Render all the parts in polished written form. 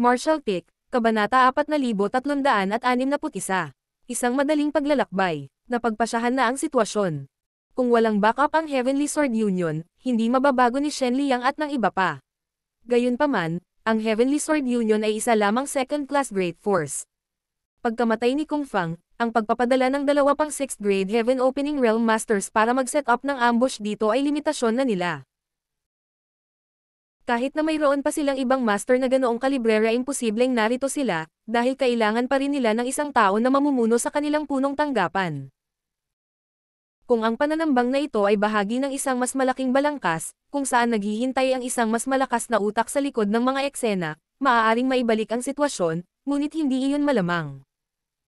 Martial Pick, Kabanata 4361. Isang madaling paglalakbay. Napagpasyahan na ang sitwasyon. Kung walang backup ang Heavenly Sword Union, hindi mababago ni Shen Liang at ng iba pa. Gayunpaman, ang Heavenly Sword Union ay isa lamang second-class Great Force. Pagkamatay ni Kung Fang, ang pagpapadala ng dalawa pang 6th grade Heaven Opening Realm Masters para mag-set up ng ambush dito ay limitasyon na nila. Kahit na mayroon pa silang ibang master na ganoong kalibrera, imposibleng narito sila, dahil kailangan pa rin nila ng isang tao na mamumuno sa kanilang punong tanggapan. Kung ang pananambang na ito ay bahagi ng isang mas malaking balangkas, kung saan naghihintay ang isang mas malakas na utak sa likod ng mga eksena, maaaring maibalik ang sitwasyon, ngunit hindi iyon malamang.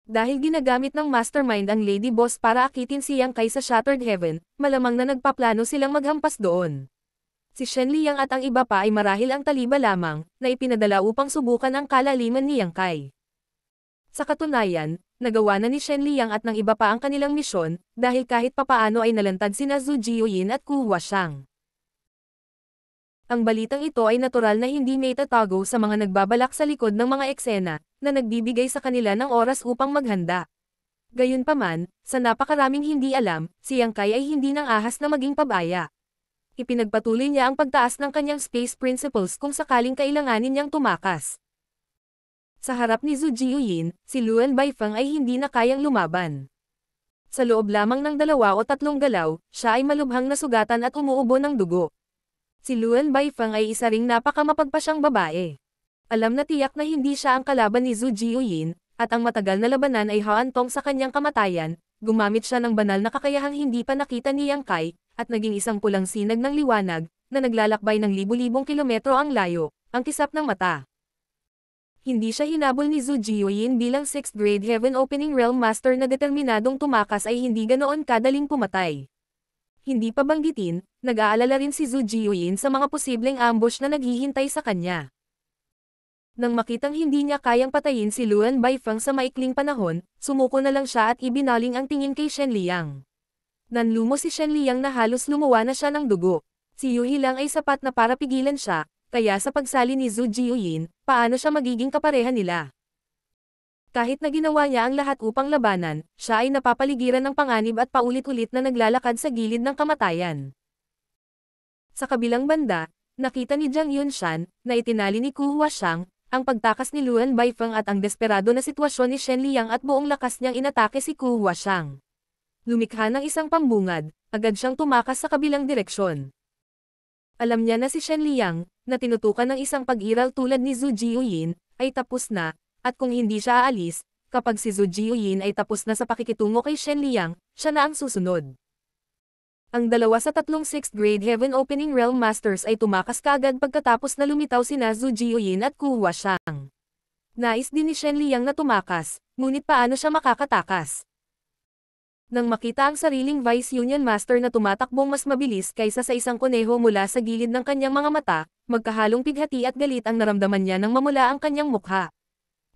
Dahil ginagamit ng mastermind ang Lady Boss para akitin si Yang Kai sa Shattered Heaven, malamang na nagpaplano silang maghampas doon. Si Shen Liang at ang iba pa ay marahil ang taliba lamang, na ipinadala upang subukan ang kalaliman ni Yang Kai. Sa katunayan, nagawa na ni Shen Liang at ng iba pa ang kanilang misyon, dahil kahit papaano ay nalantad sina Zhu Jiuyin at Ku Huashang. Ang balitang ito ay natural na hindi may tatago sa mga nagbabalak sa likod ng mga eksena, na nagbibigay sa kanila ng oras upang maghanda. Gayunpaman, sa napakaraming hindi alam, si Yang Kai ay hindi nang ahas na maging pabaya. Ipinagpatuloy niya ang pagtaas ng kanyang space principles kung sakaling kailanganin niyang tumakas. Sa harap ni Zhu Jiuyin, si Luan Baifeng ay hindi na kayang lumaban. Sa loob lamang ng 2 o 3 galaw, siya ay malubhang nasugatan at umuubo ng dugo. Si Luan Baifeng ay isa ring napakamapagpasyang babae. Alam na tiyak na hindi siya ang kalaban ni Zhu Jiuyin, at ang matagal na labanan ay haantong sa kanyang kamatayan. Gumamit siya ng banal na kakayahang hindi pa nakita ni Yang Kai, at naging isang pulang sinag ng liwanag, na naglalakbay ng libu-libong kilometro ang layo, ang kisap ng mata. Hindi siya hinabol ni Zhu Jiuyin bilang 6th grade Heaven Opening Realm Master na determinadong tumakas ay hindi ganoon kadaling pumatay. Hindi pa banggitin, nag-aalala rin si Zhu Jiuyin sa mga posibleng ambush na naghihintay sa kanya. Nang makitang hindi niya kayang patayin si Luan Baifeng sa maikling panahon, sumuko na lang siya at ibinaling ang tingin kay Shen Liang. Nanlumo si Shen Liang na halos lumuwa na siya ng dugo. Si Yuhi lang ay sapat na para pigilan siya, kaya sa pagsali ni Zhu Jiuyin, paano siya magiging kapareha nila? Kahit na ginawa niya ang lahat upang labanan, siya ay napapaligiran ng panganib at paulit-ulit na naglalakad sa gilid ng kamatayan. Sa kabilang banda, nakita ni Jiang Yunshan, na itinali ni Ku Huashang, ang pagtakas ni Luan Baifeng at ang desperado na sitwasyon ni Shen Liang at buong lakas niyang inatake si Ku Huashang. Lumikha ng isang pambungad, agad siyang tumakas sa kabilang direksyon. Alam niya na si Shen Liang, na tinutukan ng isang pag-iral tulad ni Zhu Jiuyin, ay tapos na, at kung hindi siya aalis, kapag si Zhu Jiuyin ay tapos na sa pakikitungo kay Shen Liang, siya na ang susunod. Ang 2 sa 3 6th grade Heaven Opening Realm Masters ay tumakas kaagad pagkatapos na lumitaw sina Zhu Jiuyin at Ku Huashang. Nais din ni Shen Liang na tumakas, ngunit paano siya makakatakas? Nang makita ang sariling Vice Union Master na tumatakbong mas mabilis kaysa sa isang kuneho mula sa gilid ng kanyang mga mata, magkahalong pighati at galit ang naramdaman niya nang mamula ang kanyang mukha.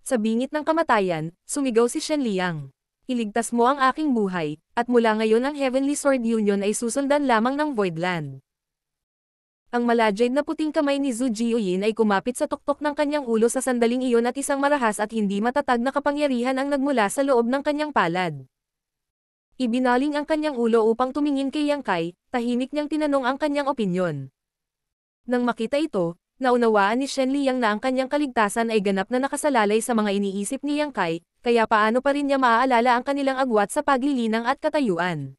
Sa bingit ng kamatayan, sumigaw si Shen Liang. Iligtas mo ang aking buhay, at mula ngayon ang Heavenly Sword Union ay susundan lamang ng Voidland. Ang malajid na puting kamay ni Zhu Jiuyin ay kumapit sa tuktok ng kanyang ulo sa sandaling iyon at isang marahas at hindi matatag na kapangyarihan ang nagmula sa loob ng kanyang palad. Ibinaling ang kanyang ulo upang tumingin kay Yang Kai, tahimik niyang tinanong ang kanyang opinyon. Nang makita ito, naunawaan ni Shen Liang na ang kanyang kaligtasan ay ganap na nakasalalay sa mga iniisip ni Yang Kai, kaya paano pa rin niya maaalala ang kanilang agwat sa paglilinang at katayuan.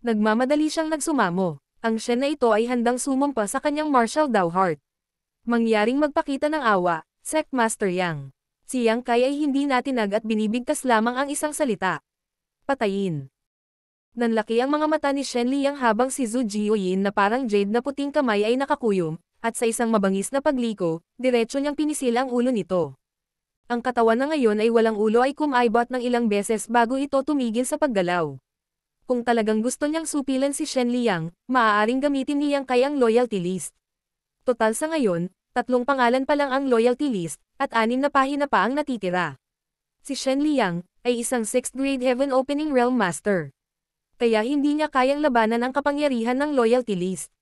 Nagmamadali siyang nagsumamo. Ang Shen na ito ay handang sumumpa sa kanyang martial Dao Heart. Mangyaring magpakita ng awa, Sect Master Yang. Si Yang Kai ay hindi natinag at binibigkas lamang ang isang salita. Patayin. Nanlaki ang mga mata ni Shen Liang habang si Zhu Jiuyin na parang jade na puting kamay ay nakakuyom, at sa isang mabangis na pagliko, diretso niyang pinisil ang ulo nito. Ang katawan na ngayon ay walang ulo ay kumaibot ng ilang beses bago ito tumigil sa paggalaw. Kung talagang gusto niyang supilan si Shen Liang, maaaring gamitin ni Yang Kai ang loyalty list. Total sa ngayon, 3 pangalan pa lang ang loyalty list, at 6 na pahina pa ang natitira. Si Shen Liang ay isang 6th grade Heaven Opening Realm Master. Kaya hindi niya kayang labanan ang kapangyarihan ng loyalty list.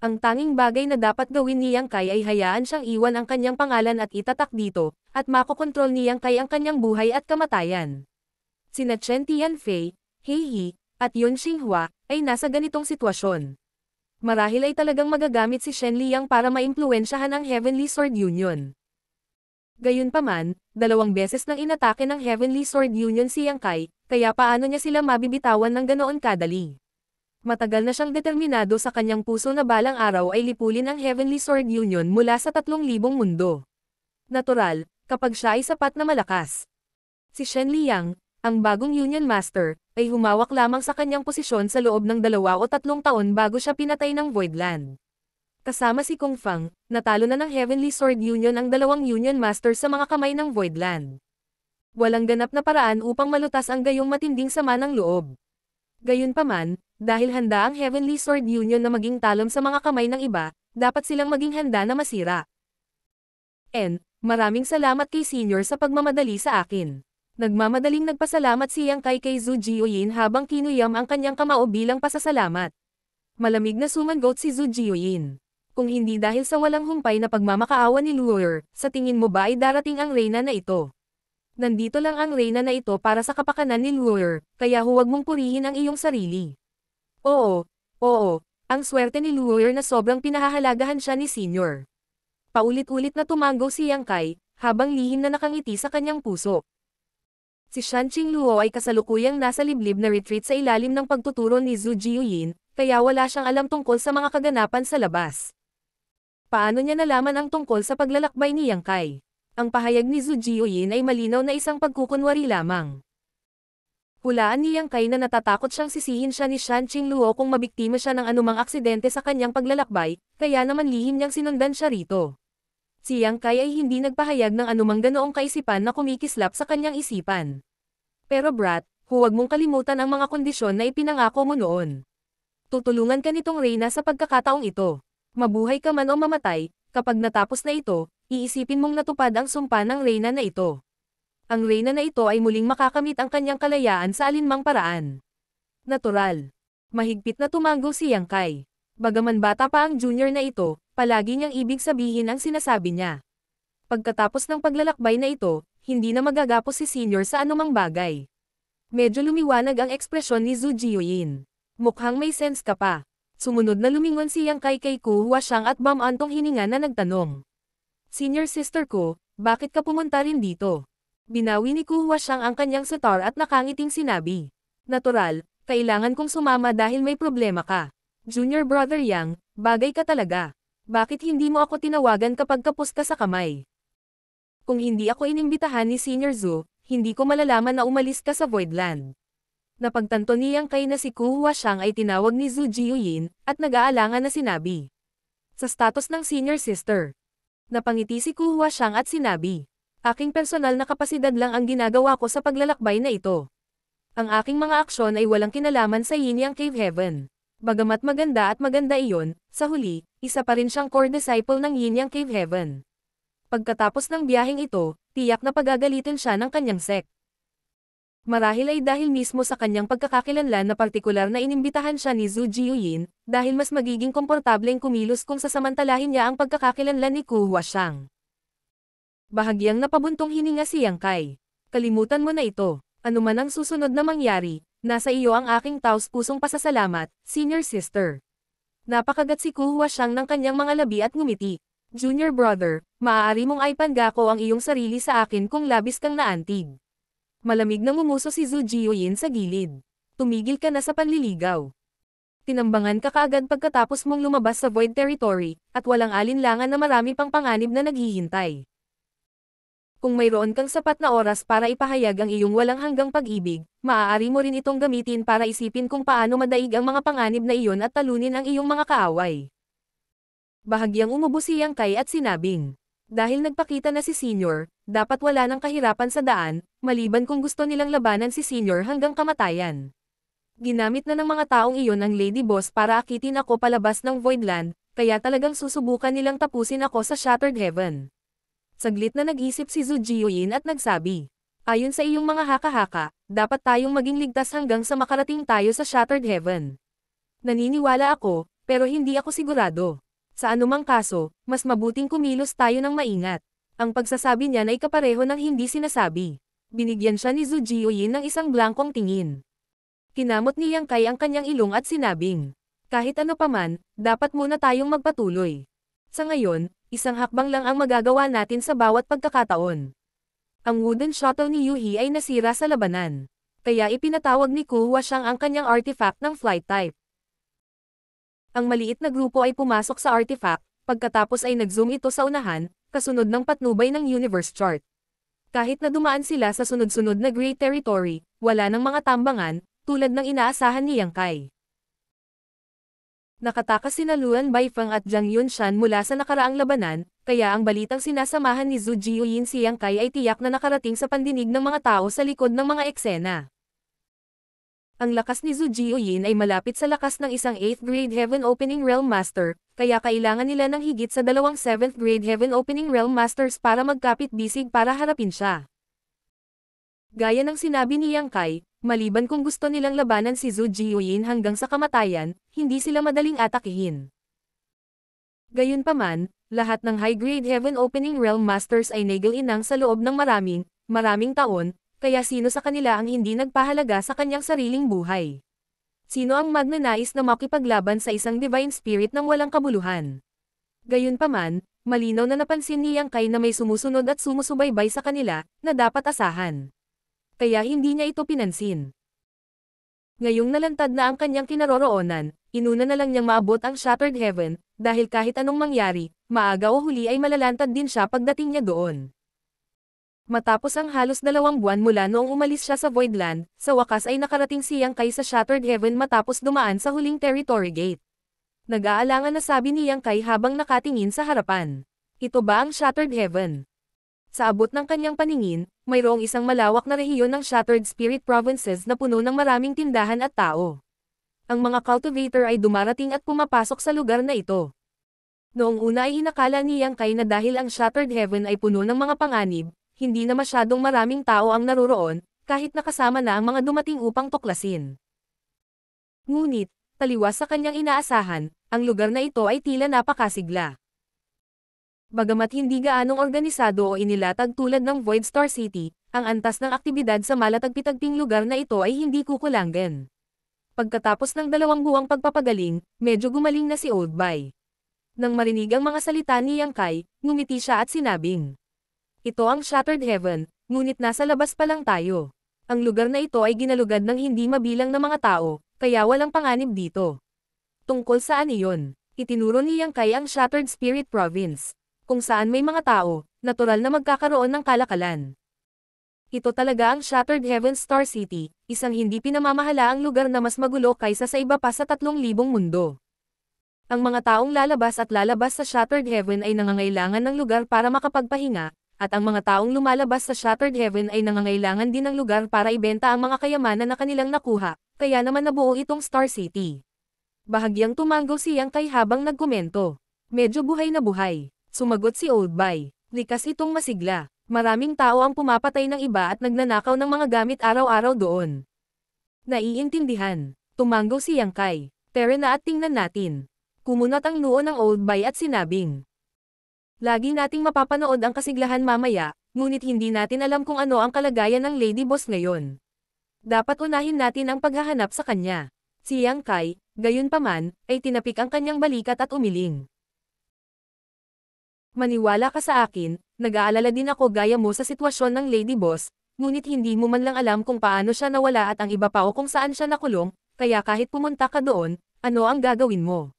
Ang tanging bagay na dapat gawin ni Yang Kai ay hayaan siyang iwan ang kanyang pangalan at itatak dito, at makokontrol ni Yang Kai ang kanyang buhay at kamatayan. Sina Chen Tianfei, He Yi, at Yun Xinghua, ay nasa ganitong sitwasyon. Marahil ay talagang magagamit si Shen Liang para maimpluwensyahan ang Heavenly Sword Union. Gayunpaman, 2 beses nang inatake ng Heavenly Sword Union si Yang Kai, kaya paano niya sila mabibitawan ng ganoon kadali? Matagal na siyang determinado sa kanyang puso na balang araw ay lipulin ang Heavenly Sword Union mula sa 3,000 mundo. Natural, kapag siya ay sapat na malakas. Si Shen Liang, ang bagong Union Master, ay humawak lamang sa kanyang posisyon sa loob ng 2 o 3 taon bago siya pinatay ng Voidland. Kasama si Kung Fang, natalo na ng Heavenly Sword Union ang 2 Union Master sa mga kamay ng Voidland. Walang ganap na paraan upang malutas ang gayong matinding sama ng loob. Gayunpaman, dahil handa ang Heavenly Sword Union na maging talon sa mga kamay ng iba, dapat silang maging handa na masira. Maraming salamat kay Senior sa pagmamadali sa akin. Nagmamadaling nagpasalamat si Yang Kai kay Zhu Jiuyin habang kinuyam ang kanyang kamao bilang pasasalamat. Malamig na sumagot si Zhu Jiuyin. Kung hindi dahil sa walang humpay na pagmamakaawa ni Luoer, sa tingin mo ba ay darating ang reyna na ito? Nandito lang ang reyna na ito para sa kapakanan ni Luoer, kaya huwag mong purihin ang iyong sarili. Oo, ang swerte ni Luoer na sobrang pinahahalagahan siya ni Senior. Paulit-ulit na tumango si Yang Kai, habang lihim na nakangiti sa kanyang puso. Si Shan Qingluo ay kasalukuyang nasa liblib na retreat sa ilalim ng pagtuturo ni Zhu Jiuyin, kaya wala siyang alam tungkol sa mga kaganapan sa labas. Paano niya nalaman ang tungkol sa paglalakbay ni Yang Kai? Ang pahayag ni Zhu Jiuyin ay malinaw na isang pagkukunwari lamang. Hulaan ni Yang Kai na natatakot siyang sisihin siya ni Shan Qingluo kung mabiktima siya ng anumang aksidente sa kanyang paglalakbay, kaya naman lihim niyang sinundan siya rito. Si Yang Kai ay hindi nagpahayag ng anumang ganoong kaisipan na kumikislap sa kanyang isipan. Pero Brat, huwag mong kalimutan ang mga kondisyon na ipinangako mo noon. Tutulungan ka nitong reyna sa pagkakataong ito. Mabuhay ka man o mamatay, kapag natapos na ito, iisipin mong natupad ang sumpa ng reyna na ito. Ang reyna na ito ay muling makakamit ang kanyang kalayaan sa alinmang paraan. Natural. Mahigpit na tumango si Yang Kai. Bagaman bata pa ang junior na ito, palagi niyang ibig sabihin ang sinasabi niya. Pagkatapos ng paglalakbay na ito, hindi na magagapos si Senior sa anumang bagay. Medyo lumiwanag ang ekspresyon ni Zhu Jiuyin. Mukhang may sense ka pa. Sumunod na lumingon si Yang Kai kay Ku Huashang at bamantong hininga na nagtanong. Senior sister ko, bakit ka pumunta rin dito? Binawi ni Ku Huashang ang kanyang sitar at nakangiting sinabi. Natural, kailangan kong sumama dahil may problema ka. Junior brother Yang, bagay ka talaga. Bakit hindi mo ako tinawagan kapag kapos ka sa kamay? Kung hindi ako inimbitahan ni Senior Zhu, hindi ko malalaman na umalis ka sa Voidland. Napagtanto ni Yang Kai na si Ku Huashang ay tinawag ni Zhu Jiuyin, at nag-aalangan na sinabi. Sa status ng senior sister. Napangiti si Ku Huashang at sinabi. Aking personal na kapasidad lang ang ginagawa ko sa paglalakbay na ito. Ang aking mga aksyon ay walang kinalaman sa Yin Yang Cave Heaven. Bagamat maganda at maganda iyon, sa huli, isa pa rin siyang core disciple ng Yin Yang Cave Heaven. Pagkatapos ng biyaheng ito, tiyak na pagagalitin siya ng kanyang sect. Marahil ay dahil mismo sa kanyang pagkakakilanlan na partikular na inimbitahan siya ni Zhu Jiuyin, dahil mas magiging komportableng kumilos kung sasamantalahin niya ang pagkakakilanlan ni Ku Huashang. Bahagyang napabuntong hininga si Yang Kai. Kalimutan mo na ito. Ano man ang susunod na mangyari, nasa iyo ang aking taos-pusong pasasalamat, senior sister. Napakagat si Ku Huashang ng kanyang mga labi at ngumiti. Junior brother, maaari mong ipangako ang iyong sarili sa akin kung labis kang naantig. Malamig na ngumuso si Zhu Jiuyin sa gilid. Tumigil ka na sa panliligaw. Tinambangan ka kaagad pagkatapos mong lumabas sa Void Territory, at walang alinlangan na marami pang panganib na naghihintay. Kung mayroon kang sapat na oras para ipahayag ang iyong walang hanggang pag-ibig, maaari mo rin itong gamitin para isipin kung paano madaig ang mga panganib na iyon at talunin ang iyong mga kaaway. Bahagyang umubo si Yang Kai at sinabing, dahil nagpakita na si Senior, dapat wala ng kahirapan sa daan, maliban kung gusto nilang labanan si Senior hanggang kamatayan. Ginamit na ng mga taong iyon ang Lady Boss para akitin ako palabas ng Voidland, kaya talagang susubukan nilang tapusin ako sa Shattered Heaven. Saglit na nag-isip si Zhu Jiuyin at nagsabi, ayon sa iyong mga haka-haka, dapat tayong maging ligtas hanggang sa makarating tayo sa Shattered Heaven. Naniniwala ako, pero hindi ako sigurado. Sa anumang kaso, mas mabuting kumilos tayo ng maingat. Ang pagsasabi niya ay kapareho ng hindi sinasabi. Binigyan siya ni Zhu Jiuyin ng isang blankong tingin. Kinamot ni Yang Kai ang kanyang ilong at sinabing, kahit ano paman, dapat muna tayong magpatuloy. Sa ngayon, isang hakbang lang ang magagawa natin sa bawat pagkakataon. Ang wooden shuttle ni Yuhi ay nasira sa labanan. Kaya ipinatawag ni Ku Huashang ang kanyang artifact ng flight type. Ang maliit na grupo ay pumasok sa artifact, pagkatapos ay nag-zoom ito sa unahan, kasunod ng patnubay ng universe chart. Kahit na dumaan sila sa sunod-sunod na Great Territory, wala ng mga tambangan, tulad ng inaasahan ni Yang Kai. Nakatakas sina Luan Baifeng at Zhang Yunshan mula sa nakaraang labanan, kaya ang balitang sinasamahan ni Zhu Jiuyin si Yang Kai ay tiyak na nakarating sa pandinig ng mga tao sa likod ng mga eksena. Ang lakas ni Zhu Jiuyin ay malapit sa lakas ng isang 8th grade Heaven Opening Realm Master, kaya kailangan nila ng higit sa 2 7th grade Heaven Opening Realm Masters para magkapit-bisig para harapin siya. Gaya ng sinabi ni Yang Kai, maliban kung gusto nilang labanan si Zhu Jiuyin hanggang sa kamatayan, hindi sila madaling atakihin. Gayunpaman, lahat ng high-grade Heaven Opening Realm Masters ay nagil-inang sa loob ng maraming taon, kaya sino sa kanila ang hindi nagpahalaga sa kanyang sariling buhay? Sino ang magnanais na makipaglaban sa isang divine spirit ng walang kabuluhan? Gayunpaman, malinaw na napansin ni Yang Kai na may sumusunod at sumusubaybay sa kanila, na dapat asahan. Kaya hindi niya ito pinansin. Ngayong nalantad na ang kanyang kinaroroonan, inuna na lang niyang maabot ang Shattered Heaven, dahil kahit anong mangyari, maaga o huli ay malalantad din siya pagdating niya doon. Matapos ang halos 2 buwan mula noong umalis siya sa Voidland, sa wakas ay nakarating si Yang Kai sa Shattered Heaven matapos dumaan sa huling Territory Gate. Nag-aalangan na sabi ni Yang Kai habang nakatingin sa harapan. Ito ba ang Shattered Heaven? Sa abot ng kanyang paningin, mayroong isang malawak na rehiyon ng Shattered Spirit Provinces na puno ng maraming tindahan at tao. Ang mga cultivator ay dumarating at pumapasok sa lugar na ito. Noong una ay hinakala ni Yang Kai na dahil ang Shattered Heaven ay puno ng mga panganib, hindi na masyadong maraming tao ang naroroon, kahit nakasama na ang mga dumating upang tuklasin. Ngunit, taliwas sa kanyang inaasahan, ang lugar na ito ay tila napakasigla. Bagamat hindi gaanong organisado o inilatag tulad ng Void Star City, ang antas ng aktibidad sa malatagpitagping lugar na ito ay hindi kukulangan. Pagkatapos ng 2 buwang pagpapagaling, medyo gumaling na si Old Bai. Nang marinig ang mga salita ni Yang Kai, ngumiti siya at sinabing, ito ang Shattered Heaven, ngunit nasa labas pa lang tayo. Ang lugar na ito ay ginalugad ng hindi mabilang na mga tao, kaya walang panganib dito. Tungkol saan iyon? Itinuro ni Yang Kai ang Shattered Spirit Province. Kung saan may mga tao, natural na magkakaroon ng kalakalan. Ito talaga ang Shattered Heaven Star City, isang hindi pinamamahalaang lugar na mas magulo kaysa sa iba pa sa 3,000 mundo. Ang mga taong lalabas sa Shattered Heaven ay nangangailangan ng lugar para makapagpahinga, at ang mga taong lumalabas sa Shattered Heaven ay nangangailangan din ng lugar para ibenta ang mga kayamanan na kanilang nakuha, kaya naman nabuo itong Star City. Bahagyang tumango si Yang Kai habang nagkomento. Medyo buhay na buhay. Sumagot si Old Bai. Likas itong masigla. Maraming tao ang pumapatay ng iba at nagnanakaw ng mga gamit araw-araw doon. Naiintindihan. Tumango si Yang Kai. Tara na at tingnan natin. Kumunat ang noo ng Old Bai at sinabing, lagi nating mapapanood ang kasiglahan mamaya, ngunit hindi natin alam kung ano ang kalagayan ng Lady Boss ngayon. Dapat unahin natin ang paghahanap sa kanya. Si Yang Kai, gayunpaman, ay tinapik ang kanyang balikat at umiling. Maniwala ka sa akin, nag-aalala din ako gaya mo sa sitwasyon ng Lady Boss, ngunit hindi mo man lang alam kung paano siya nawala at ang iba pa o kung saan siya nakulong, kaya kahit pumunta ka doon, ano ang gagawin mo?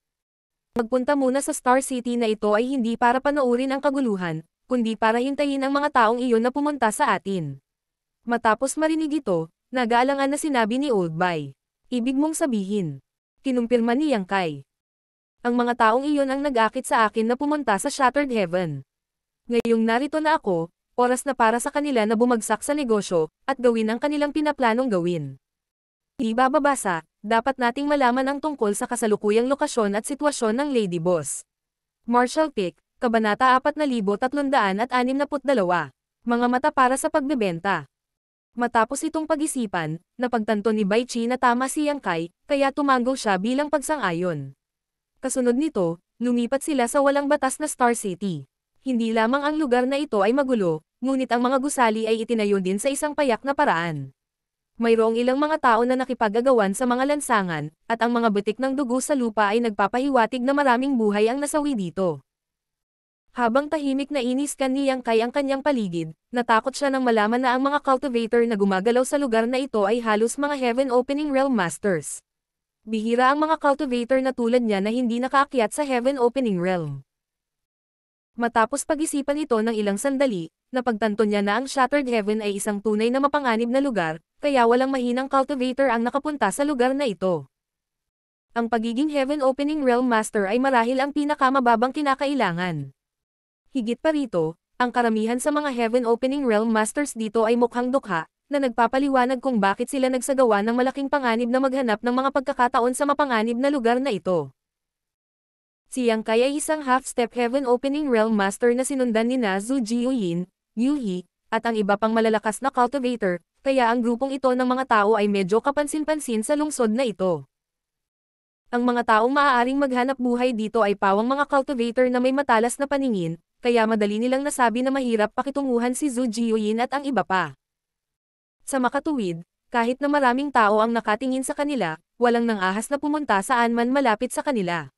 Magpunta muna sa Star City na ito ay hindi para panoorin ang kaguluhan, kundi para hintayin ang mga taong iyon na pumunta sa atin. Matapos marinig ito, nag-aalangan na sinabi ni Old Bai. Ibig mong sabihin. Kinumpirma ni Yang Kai. Ang mga taong iyon ang nag-akit sa akin na pumunta sa Shattered Heaven. Ngayong narito na ako, oras na para sa kanila na bumagsak sa negosyo, at gawin ang kanilang pinaplanong gawin. Ibababasa, dapat nating malaman ang tungkol sa kasalukuyang lokasyon at sitwasyon ng Lady Boss. Marshall Pick, Kabanata 4362, Mga mata para sa pagbebenta. Matapos itong pag-isipan, napagtanto ni Bai Qi na tama si Yang Kai, kaya tumango siya bilang pagsang-ayon. Kasunod nito, lumipat sila sa walang batas na Star City. Hindi lamang ang lugar na ito ay magulo, ngunit ang mga gusali ay itinayo din sa isang payak na paraan. Mayroong ilang mga tao na nakipag-agawan sa mga lansangan, at ang mga butik ng dugo sa lupa ay nagpapahiwatig na maraming buhay ang nasawi dito. Habang tahimik na iniskan ni Yang Kai ang kanyang paligid, natakot siya nang malaman na ang mga cultivator na gumagalaw sa lugar na ito ay halos mga Heaven Opening Realm Masters. Bihira ang mga cultivator na tulad niya na hindi nakaakyat sa Heaven Opening Realm. Matapos pag-isipan ito ng ilang sandali, napagtanto niya na ang Shattered Heaven ay isang tunay na mapanganib na lugar, kaya walang mahinang cultivator ang nakapunta sa lugar na ito. Ang pagiging Heaven Opening Realm Master ay marahil ang pinakamababang kinakailangan. Higit pa rito, ang karamihan sa mga Heaven Opening Realm Masters dito ay mukhang dukha, na nagpapaliwanag kung bakit sila nagsagawa ng malaking panganib na maghanap ng mga pagkakataon sa mapanganib na lugar na ito. Si Yang Kai ay isang half-step Heaven Opening Realm Master na sinundan ni Zhu Jiuyin, Yu He, at ang iba pang malalakas na cultivator, kaya ang grupong ito ng mga tao ay medyo kapansin-pansin sa lungsod na ito. Ang mga taong maaaring maghanap buhay dito ay pawang mga cultivator na may matalas na paningin, kaya madali nilang nasabi na mahirap pakitunguhan si Zhu Jiuyin at ang iba pa. Sa makatuwid, kahit na maraming tao ang nakatingin sa kanila, walang nang-ahas na pumunta saan man malapit sa kanila.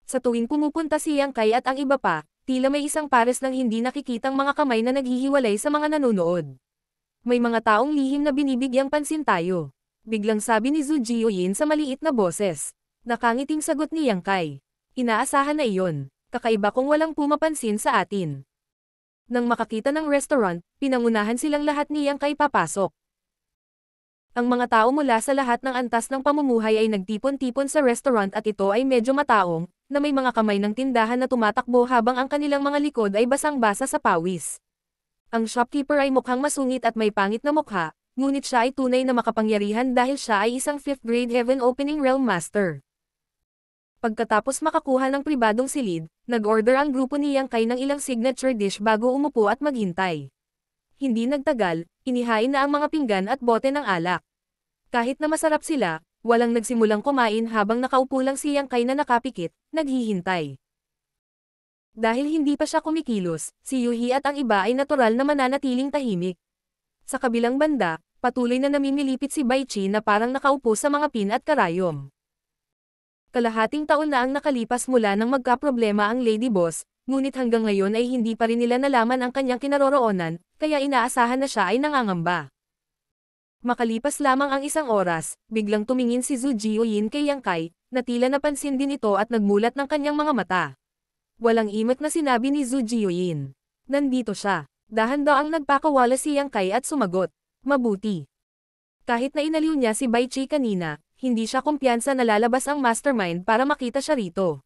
Sa tuwing pumupunta si Yang Kai at ang iba pa, tila may isang pares ng hindi nakikitang mga kamay na naghihiwalay sa mga nanonood. May mga taong lihim na binibigyang pansin tayo. Biglang sabi ni Zhu Jiuyin sa maliit na boses. Nakangiting sagot ni Yang Kai. Inaasahan na iyon. Kakaiba kung walang pumapansin sa atin. Nang makakita ng restaurant, pinangunahan silang lahat ni Yang Kai papasok. Ang mga tao mula sa lahat ng antas ng pamumuhay ay nagtipon-tipon sa restaurant at ito ay medyo mataong, na may mga kamay ng tindahan na tumatakbo habang ang kanilang mga likod ay basang-basa sa pawis. Ang shopkeeper ay mukhang masungit at may pangit na mukha, ngunit siya ay tunay na makapangyarihan dahil siya ay isang 5th grade Heaven Opening Realm Master. Pagkatapos makakuha ng pribadong silid, nag-order ang grupo ni Yang Kai ng ilang signature dish bago umupo at maghintay. Hindi nagtagal, inihain na ang mga pinggan at bote ng alak. Kahit na masarap sila, walang nagsimulang kumain habang nakaupo lang si Yang Kai na nakapikit, naghihintay. Dahil hindi pa siya kumikilos, si Yuhi at ang iba ay natural na mananatiling tahimik. Sa kabilang banda, patuloy na namimilipit si Bai Qi na parang nakaupo sa mga pin at karayom. Kalahating taon na ang nakalipas mula nang magkaproblema ang Lady Boss, ngunit hanggang ngayon ay hindi pa rin nila nalaman ang kanyang kinaroroonan, kaya inaasahan na siya ay nangangamba. Makalipas lamang ang isang oras, biglang tumingin si Zhu Jiuyin kay Yang Kai, na tila napansin din ito at nagmulat ng kanyang mga mata. Walang imik na sinabi ni Zhu Jiuyin. Nandito siya. Dahan-daang nagpakawala si Yang Kai at sumagot. Mabuti. Kahit na inaliw niya si Bai Qi kanina, hindi siya kumpiyansa na lalabas ang mastermind para makita siya rito.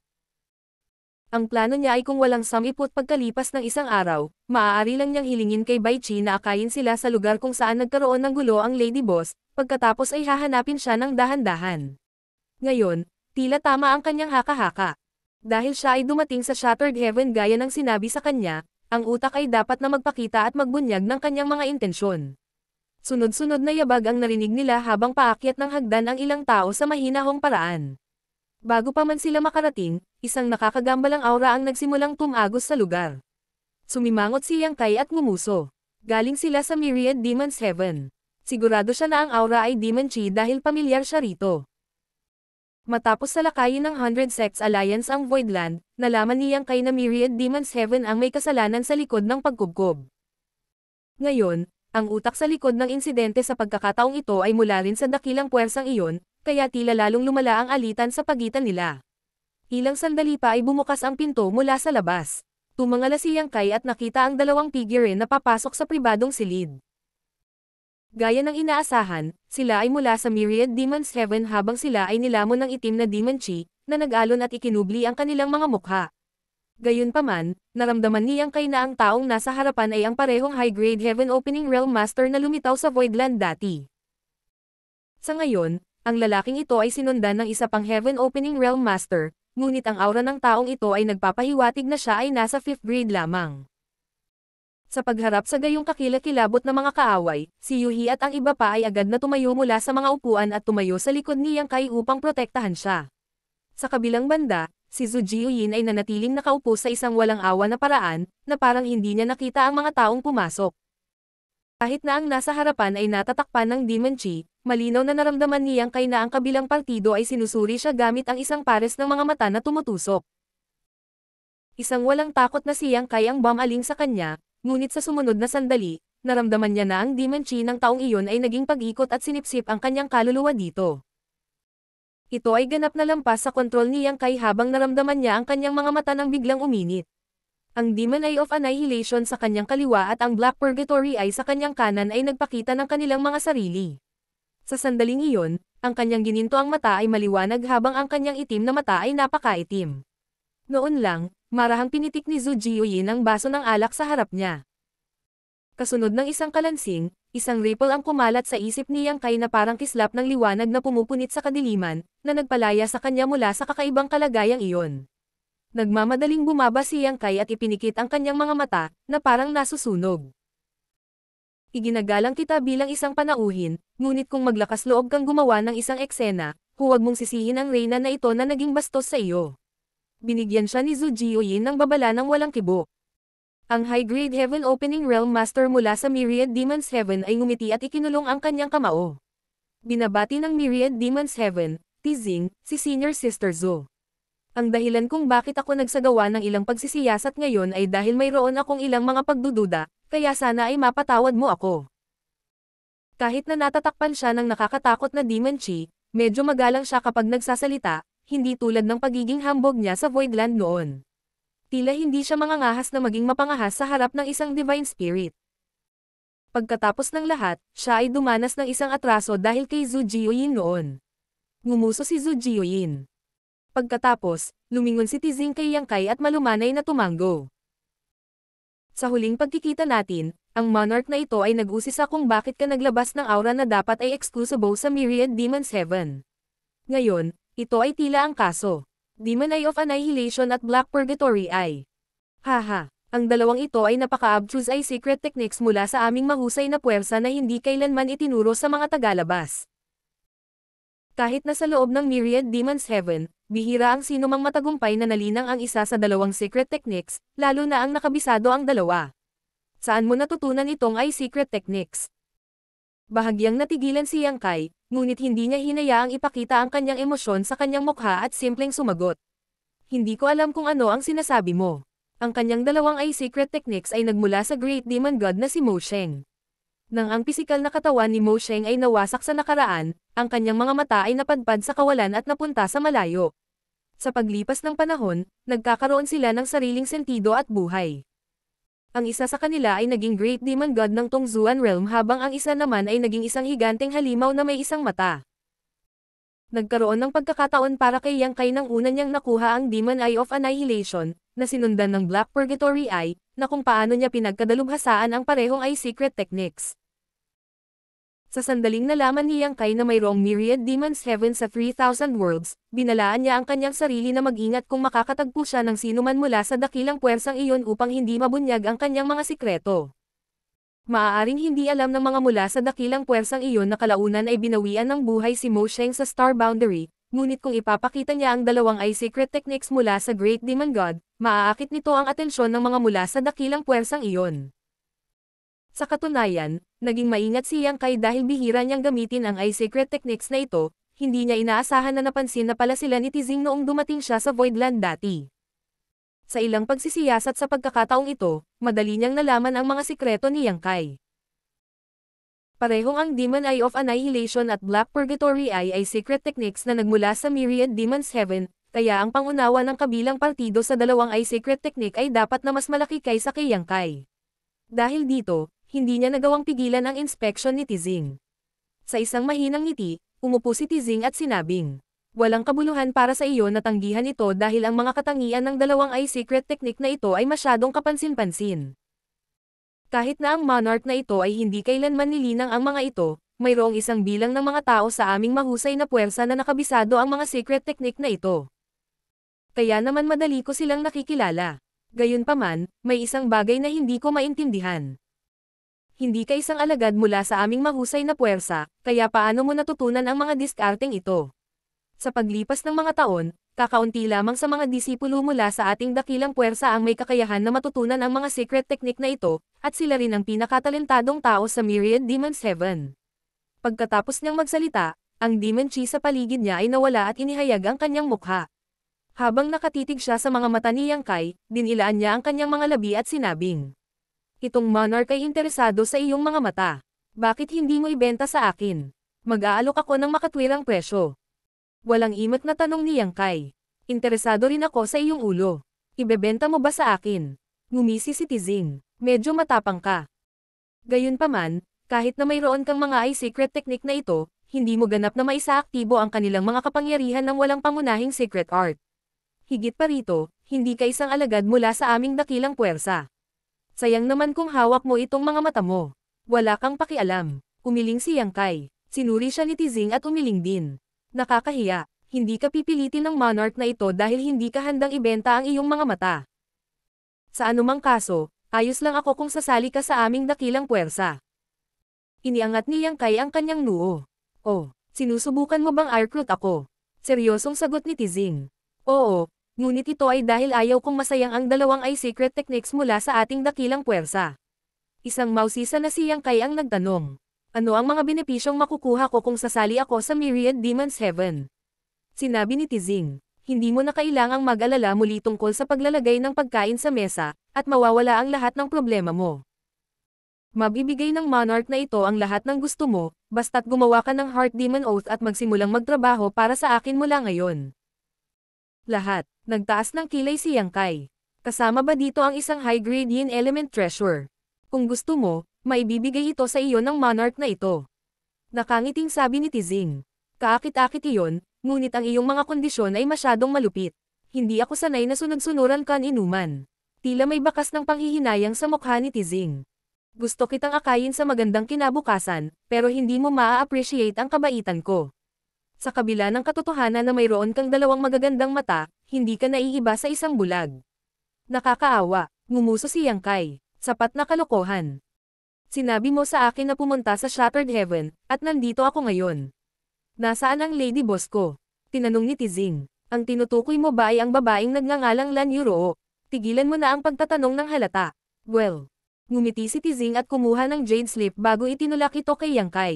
Ang plano niya ay kung walang samipot pagkalipas ng isang araw, maaari lang niyang hilingin kay Bai Qi na akayin sila sa lugar kung saan nagkaroon ng gulo ang Lady Boss, pagkatapos ay hahanapin siya ng dahan-dahan. Ngayon, tila tama ang kanyang haka-haka. Dahil siya ay dumating sa Shattered Heaven gaya ng sinabi sa kanya, ang utak ay dapat na magpakita at magbunyag ng kanyang mga intensyon. Sunod-sunod na yabag ang narinig nila habang paakyat ng hagdan ang ilang tao sa mahinahong paraan. Bago pa man sila makarating, isang nakakagambalang aura ang nagsimulang tumagos sa lugar. Sumimangot si Yang Kai at ngumuso. Galing sila sa Myriad Demon's Heaven. Sigurado siya na ang aura ay Demon Chi dahil pamilyar siya rito. Matapos salakayin ng 100 Sects Alliance ang Voidland, nalaman ni Yang Kai na Myriad Demon's Heaven ang may kasalanan sa likod ng pagkubkob. Ngayon, ang utak sa likod ng insidente sa pagkakataong ito ay mula rin sa dakilang puwersang iyon, kaya tila lalong lumala ang alitan sa pagitan nila. Ilang sandali pa ay bumukas ang pinto mula sa labas. Tumangala si Yang Kai at nakita ang dalawang figure na papasok sa pribadong silid. Gaya ng inaasahan, sila ay mula sa Myriad Demon's Heaven habang sila ay nilamon ng itim na Demon Chi, na nag-alon at ikinubli ang kanilang mga mukha. Gayunpaman, naramdaman ni Yang Kai na ang taong nasa harapan ay ang parehong high-grade Heaven Opening Realm Master na lumitaw sa Voidland dati. Sa ngayon, ang lalaking ito ay sinundan ng isa pang Heaven Opening Realm Master, ngunit ang aura ng taong ito ay nagpapahiwatig na siya ay nasa 5th grade lamang. Sa pagharap sa gayong kakilakilabot na mga kaaway, si Yuhi at ang iba pa ay agad na tumayo mula sa mga upuan at tumayo sa likod ni Yang Kai upang protektahan siya. Sa kabilang banda, si Zhu Jiuyin ay nanatiling nakaupo sa isang walang awa na paraan, na parang hindi niya nakita ang mga taong pumasok. Kahit na ang nasa harapan ay natatakpan ng Demon Chi, malinaw na naramdaman ni Yang Kai na ang kabilang partido ay sinusuri siya gamit ang isang pares ng mga mata na tumutusok. Isang walang takot na si Yang Kai ang bumaling sa kanya, ngunit sa sumunod na sandali, naramdaman niya na ang Demon Chi ng taong iyon ay naging pag-ikot at sinipsip ang kanyang kaluluwa dito. Ito ay ganap na lampas sa kontrol ni Yang Kai habang naramdaman niya ang kanyang mga mata nang biglang uminit. Ang Demon Eye of Annihilation sa kanyang kaliwa at ang Black Purgatory Eye sa kanyang kanan ay nagpakita ng kanilang mga sarili. Sa sandaling iyon, ang kanyang ginintoang mata ay maliwanag habang ang kanyang itim na mata ay napakaitim. Noon lang, marahang pinitik ni Zhu Jiuyin ang baso ng alak sa harap niya. Kasunod ng isang kalansing, isang ripple ang kumalat sa isip ni Yang Kai na parang kislap ng liwanag na pumupunit sa kadiliman, na nagpalaya sa kanya mula sa kakaibang kalagayang iyon. Nagmamadaling bumaba si Yang Kai at ipinikit ang kanyang mga mata, na parang nasusunog. Iginagalang kita bilang isang panauhin, ngunit kung maglakas loob kang gumawa ng isang eksena, huwag mong sisihin ang reyna na ito na naging bastos sa iyo. Binigyan siya ni Zhu Jiuyin ng babala ng walang kibo. Ang high-grade Heaven Opening Realm Master mula sa Myriad Demons Heaven ay ngumiti at ikinulong ang kanyang kamao. Binabati ng Myriad Demons Heaven, Tizing, si Senior Sister Zhu. Ang dahilan kung bakit ako nagsagawa ng ilang pagsisiyasat ngayon ay dahil mayroon akong ilang mga pagdududa, kaya sana ay mapatawad mo ako. Kahit na natatakpan siya ng nakakatakot na Demon Chi, medyo magalang siya kapag nagsasalita, hindi tulad ng pagiging hambog niya sa Voidland noon. Tila hindi siya mangangahas na maging mapangahas sa harap ng isang Divine Spirit. Pagkatapos ng lahat, siya ay dumanas ng isang atraso dahil kay Zhu Jiuyin noon. Ngumuso si Zhu Jiuyin. Pagkatapos, lumingon si Tizing kay Yang Kai at malumanay na tumango. Sa huling pagkikita natin, ang monarch na ito ay nag-usisa kung bakit ka naglabas ng aura na dapat ay exclusive sa Myriad Demons Heaven. Ngayon, ito ay tila ang kaso. Demon Eye of Annihilation at Black Purgatory Eye. Haha, ang dalawang ito ay napaka-obtuse ay secret techniques mula sa aming mahusay na puwersa na hindi kailanman itinuro sa mga tagalabas. Kahit na sa loob ng Myriad Demons Heaven, bihira ang sinumang matagumpay na nalinang ang isa sa dalawang secret techniques, lalo na ang nakabisado ang dalawa. Saan mo natutunan itong ay secret techniques? Bahagyang natigilan si Yang Kai, ngunit hindi niya hinayaang ipakita ang kanyang emosyon sa kanyang mukha at simpleng sumagot. Hindi ko alam kung ano ang sinasabi mo. Ang kanyang dalawang ay secret techniques ay nagmula sa Great Demon God na si Mo Sheng. Nang ang pisikal na katawan ni Mo Sheng ay nawasak sa nakaraan, ang kanyang mga mata ay napadpad sa kawalan at napunta sa malayo. Sa paglipas ng panahon, nagkakaroon sila ng sariling sentido at buhay. Ang isa sa kanila ay naging Great Demon God ng Tongzuan Realm habang ang isa naman ay naging isang higanteng halimaw na may isang mata. Nagkaroon ng pagkakataon para kay Yang Kai nang una niyang nakuha ang Demon Eye of Annihilation, na sinundan ng Black Purgatory Eye, na kung paano niya pinagkadalubhasaan ang parehong eye secret techniques. Sa sandaling nalaman ni Yang Kai na mayroong Myriad Demons Heaven sa 3,000 worlds, binalaan niya ang kanyang sarili na mag-ingat kung makakatagpo siya ng sinuman mula sa dakilang puwersang iyon upang hindi mabunyag ang kanyang mga sikreto. Maaaring hindi alam ng mga mula sa dakilang puwersang iyon na kalaunan ay binawian ng buhay si Mo Sheng sa Star Boundary, ngunit kung ipapakita niya ang dalawang eye secret techniques mula sa Great Demon God, maaakit nito ang atensyon ng mga mula sa dakilang puwersang iyon. Sa katunayan, naging maingat si Yang Kai dahil bihira niyang gamitin ang eye secret techniques na ito, hindi niya inaasahan na napansin na pala sila ni Tizing noong dumating siya sa Voidland dati. Sa ilang pagsisiyasat sa pagkakataong ito, madali niyang nalaman ang mga sikreto ni Yang Kai. Parehong ang Demon Eye of Annihilation at Black Purgatory Eye ay secret techniques na nagmula sa Myriad Demons Heaven, kaya ang pangunawa ng kabilang partido sa dalawang eye secret technique ay dapat na mas malaki kaysa kay Yang Kai. Dahil dito, hindi niya nagawang pigilan ang inspection ni Tizing. Sa isang mahinang ngiti, umupo si Tizing at sinabing, "Walang kabuluhan para sa iyo na tanggihan ito dahil ang mga katangian ng dalawang eye secret technique na ito ay masyadong kapansin-pansin. Kahit na ang monarch na ito ay hindi kailanman nilinang ang mga ito, mayroong isang bilang ng mga tao sa aming mahusay na puwersa na nakabisado ang mga secret technique na ito. Kaya naman madali ko silang nakikilala. Gayunpaman, may isang bagay na hindi ko maintindihan. Hindi ka isang alagad mula sa aming mahusay na puwersa, kaya paano mo natutunan ang mga diskarteng ito? Sa paglipas ng mga taon, kakaunti lamang sa mga disipulo mula sa ating dakilang puwersa ang may kakayahan na matutunan ang mga secret technique na ito, at sila rin ang pinakatalentadong tao sa Myriad Demon's Heaven. Pagkatapos niyang magsalita, ang Demon Chi sa paligid niya ay nawala at inihayag ang kanyang mukha. Habang nakatitig siya sa mga mata ni Yang Kai, dinilaan niya ang kanyang mga labi at sinabing, "Itong monarch ay interesado sa iyong mga mata. Bakit hindi mo ibenta sa akin? Mag-aalok ako ng makatwirang presyo." Walang imot na tanong ni Yang Kai. "Interesado rin ako sa iyong ulo. Ibebenta mo ba sa akin?" Ngumisi si Tizing. "Medyo matapang ka." Gayunpaman, kahit na mayroon kang mga secret technique na ito, hindi mo ganap na maisaaktibo ang kanilang mga kapangyarihan ng walang pangunahing secret art. Higit pa rito, hindi ka isang alagad mula sa aming dakilang puwersa. Sayang naman kung hawak mo itong mga mata mo. Wala kang pakialam. Umiling si Yang Kai. Sinuri siya ni Tizing at umiling din. Nakakahiya, hindi ka pipilitin ng monarch na ito dahil hindi ka handang ibenta ang iyong mga mata. Sa anumang kaso, ayos lang ako kung sasali ka sa aming dakilang puwersa. Iniangat ni Yang Kai ang kanyang noo. "Oh, sinusubukan mo bang i-recruit ako?" Seryosong sagot ni Tizing. "Oo, ngunit ito ay dahil ayaw kong masayang ang dalawang secret techniques mula sa ating dakilang puwersa." Isang mausisa na si Yang Kai ang nagtanong. "Ano ang mga benepisyong makukuha ko kung sasali ako sa Myriad Demon's Heaven?" Sinabi ni Tizing, "Hindi mo na kailangang mag-alala muli tungkol sa paglalagay ng pagkain sa mesa, at mawawala ang lahat ng problema mo. Mabibigay ng monarch na ito ang lahat ng gusto mo, basta't gumawa ka ng Heart Demon Oath at magsimulang magtrabaho para sa akin mula ngayon." Lahat, nagtaas ng kilay si Yang Kai. "Kasama ba dito ang isang high-grade yin element treasure? Kung gusto mo, maibibigay ito sa iyo ng monarch na ito." Nakangiting sabi ni Tizing. "Kaakit-akit iyon, ngunit ang iyong mga kondisyon ay masyadong malupit. Hindi ako sanay na sunod-sunuran kan inuman." Tila may bakas ng panghihinayang sa mukha ni Tizing. "Gusto kitang akayin sa magandang kinabukasan, pero hindi mo maa-appreciate ang kabaitan ko. Sa kabila ng katotohanan na mayroon kang dalawang magagandang mata, hindi ka naiiba sa isang bulag." Nakakaawa, ngumuso si Yang Kai. "Sapat na kalokohan. Sinabi mo sa akin na pumunta sa Shattered Heaven, at nandito ako ngayon. Nasaan ang Lady Boss ko?" Tinanong ni Tizing. "Ang tinutukoy mo ba ay ang babaeng nagngangalang Lan Yuroo? Tigilan mo na ang pagtatanong ng halata." "Well." Ngumiti si Tizing at kumuha ng jade slip bago itinulak ito kay Yang Kai.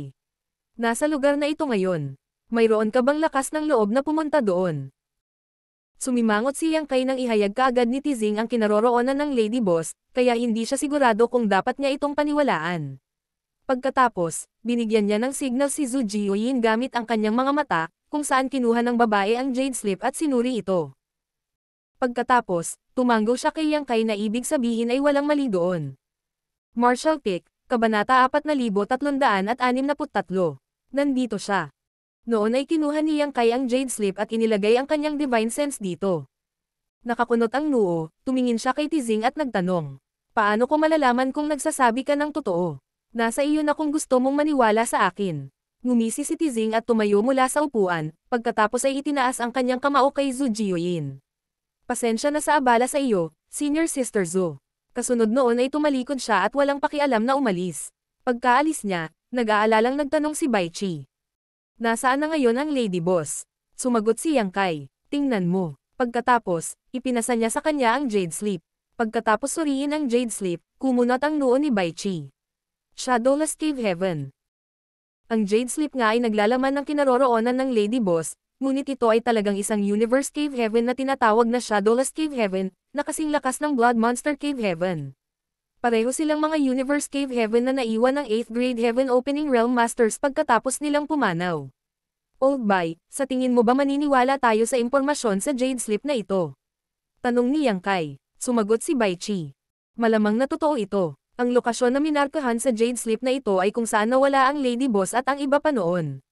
"Nasa lugar na ito ngayon. Mayroon ka bang lakas ng loob na pumunta doon?" Sumimangot si Yang Kai nang ihayag kaagad ni Tizing ang kinaroroonan ng Lady Boss, kaya hindi siya sigurado kung dapat niya itong paniwalaan. Pagkatapos, binigyan niya ng signal si Zhu Jiuyin gamit ang kanyang mga mata, kung saan kinuha ng babae ang jade slip at sinuri ito. Pagkatapos, tumango siya kay Yang Kai na ibig sabihin ay walang mali doon. Martial Pick, Kabanata 4363. Nandito siya. Noon ay kinuha ni Yang Kai ang jade slip at inilagay ang kanyang divine sense dito. Nakakunot ang noo, tumingin siya kay Tizing at nagtanong. "Paano ko malalaman kung nagsasabi ka ng totoo? Nasa iyo na kung gusto mong maniwala sa akin." Ngumisi si Tizing at tumayo mula sa upuan, pagkatapos ay itinaas ang kanyang kamao kay Zhu Jiuyin. "Pasensya na sa abala sa iyo, Senior Sister Zhu." Kasunod noon ay tumalikod siya at walang pakialam na umalis. Pagkaalis niya, nag-aalalang nagtanong si Bai Qi. "Nasaan na ngayon ang Lady Boss?" Sumagot si Yang Kai. "Tingnan mo." Pagkatapos, ipinasa niya sa kanya ang jade slip. Pagkatapos suriin ang jade slip, kumunat ang noo ni Bai Qi. Shadowless Cave Heaven. Ang jade slip nga ay naglalaman ng kinaroroonan ng Lady Boss, ngunit ito ay talagang isang Universe Cave Heaven na tinatawag na Shadowless Cave Heaven, na kasing lakas ng Blood Monster Cave Heaven. Pareho silang mga Universe Cave Heaven na naiwan ng 8th Grade Heaven Opening Realm Masters pagkatapos nilang pumanaw. "Old Bai, sa tingin mo ba maniniwala tayo sa impormasyon sa jade slip na ito?" Tanong ni Yang Kai. Sumagot si Bai Qi. "Malamang na totoo ito. Ang lokasyon na minarkahan sa jade slip na ito ay kung saan nawala ang Lady Boss at ang iba pa noon.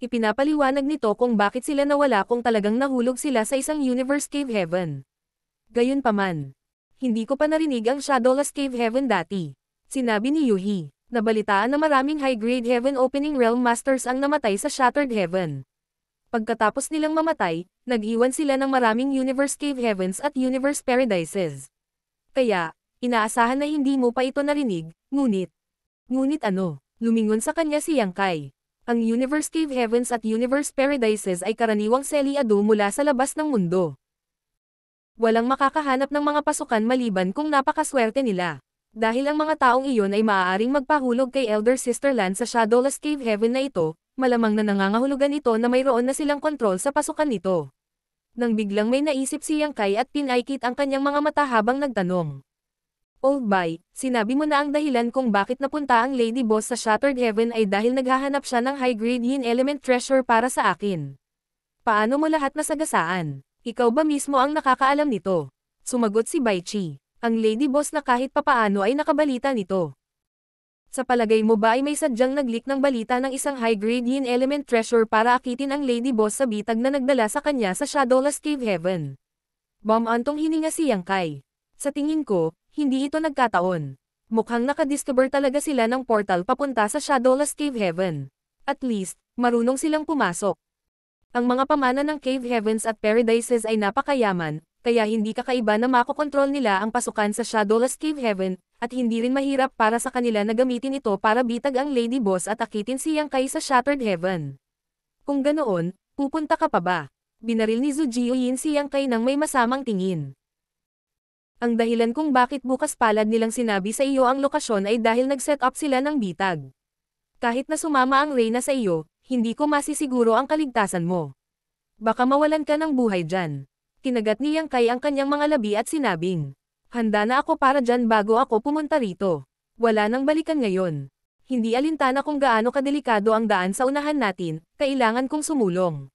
Ipinapaliwanag nito kung bakit sila nawala kung talagang nahulog sila sa isang Universe Cave Heaven. Gayunpaman, hindi ko pa narinig ang Shadowless Cave Heaven dati." Sinabi ni Yuhi. "Nabalitaan na maraming high-grade Heaven Opening Realm Masters ang namatay sa Shattered Heaven. Pagkatapos nilang mamatay, nag-iwan sila ng maraming Universe Cave Heavens at Universe Paradises. Kaya, inaasahan na hindi mo pa ito narinig, ngunit ano?" Lumingon sa kanya si Yang Kai. Ang Universe Cave Heavens at Universe Paradises ay karaniwang selyado mula sa labas ng mundo. Walang makakahanap ng mga pasukan maliban kung napakaswerte nila. Dahil ang mga taong iyon ay maaaring magpahulog kay Elder Sister Land sa Shadowless Cave Heaven na ito, malamang na nangangahulugan ito na mayroon na silang kontrol sa pasukan nito. Nang biglang may naisip si Yang Kai at pinaikit ang kanyang mga mata habang nagtanong. Old Boy, sinabi mo na ang dahilan kung bakit napunta ang Lady Boss sa Shattered Heaven ay dahil naghahanap siya ng high-grade yin element treasure para sa akin. Paano mo lahat nasagasaan? Ikaw ba mismo ang nakakaalam nito? Sumagot si Baichi. Ang Lady Boss na kahit papaano ay nakabalita nito. Sa palagay mo ba ay may sadyang nag-leak ng balita ng isang high-grade yin element treasure para akitin ang Lady Boss sa bitag na nagdala sa kanya sa Shadowless Cave Heaven? Antong hininga si Yang Kai. Sa tingin ko, hindi ito nagkataon. Mukhang nakadiscover talaga sila ng portal papunta sa Shadowless Cave Heaven. At least, marunong silang pumasok. Ang mga pamana ng Cave Heavens at Paradises ay napakayaman, kaya hindi kakaiba na makokontrol nila ang pasukan sa Shadowless Cave Heaven, at hindi rin mahirap para sa kanila na gamitin ito para bitag ang Lady Boss at akitin si Yang Kai sa Shattered Heaven. Kung ganoon, pupunta ka pa ba? Binaril ni Zhu Jiuyin si Yang Kai nang may masamang tingin. Ang dahilan kung bakit bukas palad nilang sinabi sa iyo ang lokasyon ay dahil nag-set up sila ng bitag. Kahit na sumama ang Reyna sa iyo, hindi ko masisiguro ang kaligtasan mo. Baka mawalan ka ng buhay dyan. Kinagat ni Yang Kai ang kanyang mga labi at sinabing, handa na ako para dyan bago ako pumunta rito. Wala nang balikan ngayon. Hindi alintana kung gaano kadelikado ang daan sa unahan natin, kailangan kong sumulong.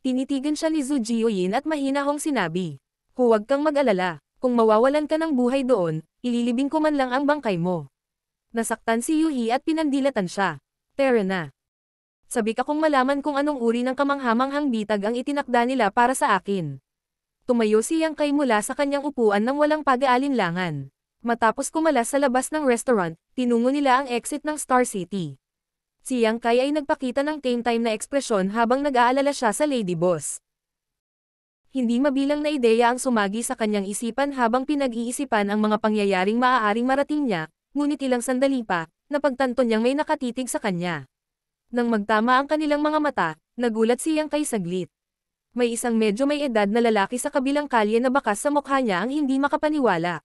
Tinitigan siya ni Zhu Jiuyin at mahinahong sinabi, huwag kang mag-alala, kung mawawalan ka ng buhay doon, ililibing ko man lang ang bangkay mo. Nasaktan si Yuhi at pinandilatan siya. Tara na. Sabi ka kung malaman kung anong uri ng kamanghamanghang bitag ang itinakda nila para sa akin. Tumayo si Yang Kai mula sa kanyang upuan nang walang pag-aalinlangan. Matapos kumalas sa labas ng restaurant, tinungo nila ang exit ng Star City. Si Yang Kai ay nagpakita ng tame-time na ekspresyon habang nag-aalala siya sa Lady Boss. Hindi mabilang na ideya ang sumagi sa kanyang isipan habang pinag-iisipan ang mga pangyayaring maaaring marating niya, ngunit ilang sandali pa, napagtanto niyang may nakatitig sa kanya. Nang magtama ang kanilang mga mata, nagulat si Yang Kai saglit. May isang medyo may edad na lalaki sa kabilang kalye na bakas sa mukha niya ang hindi makapaniwala.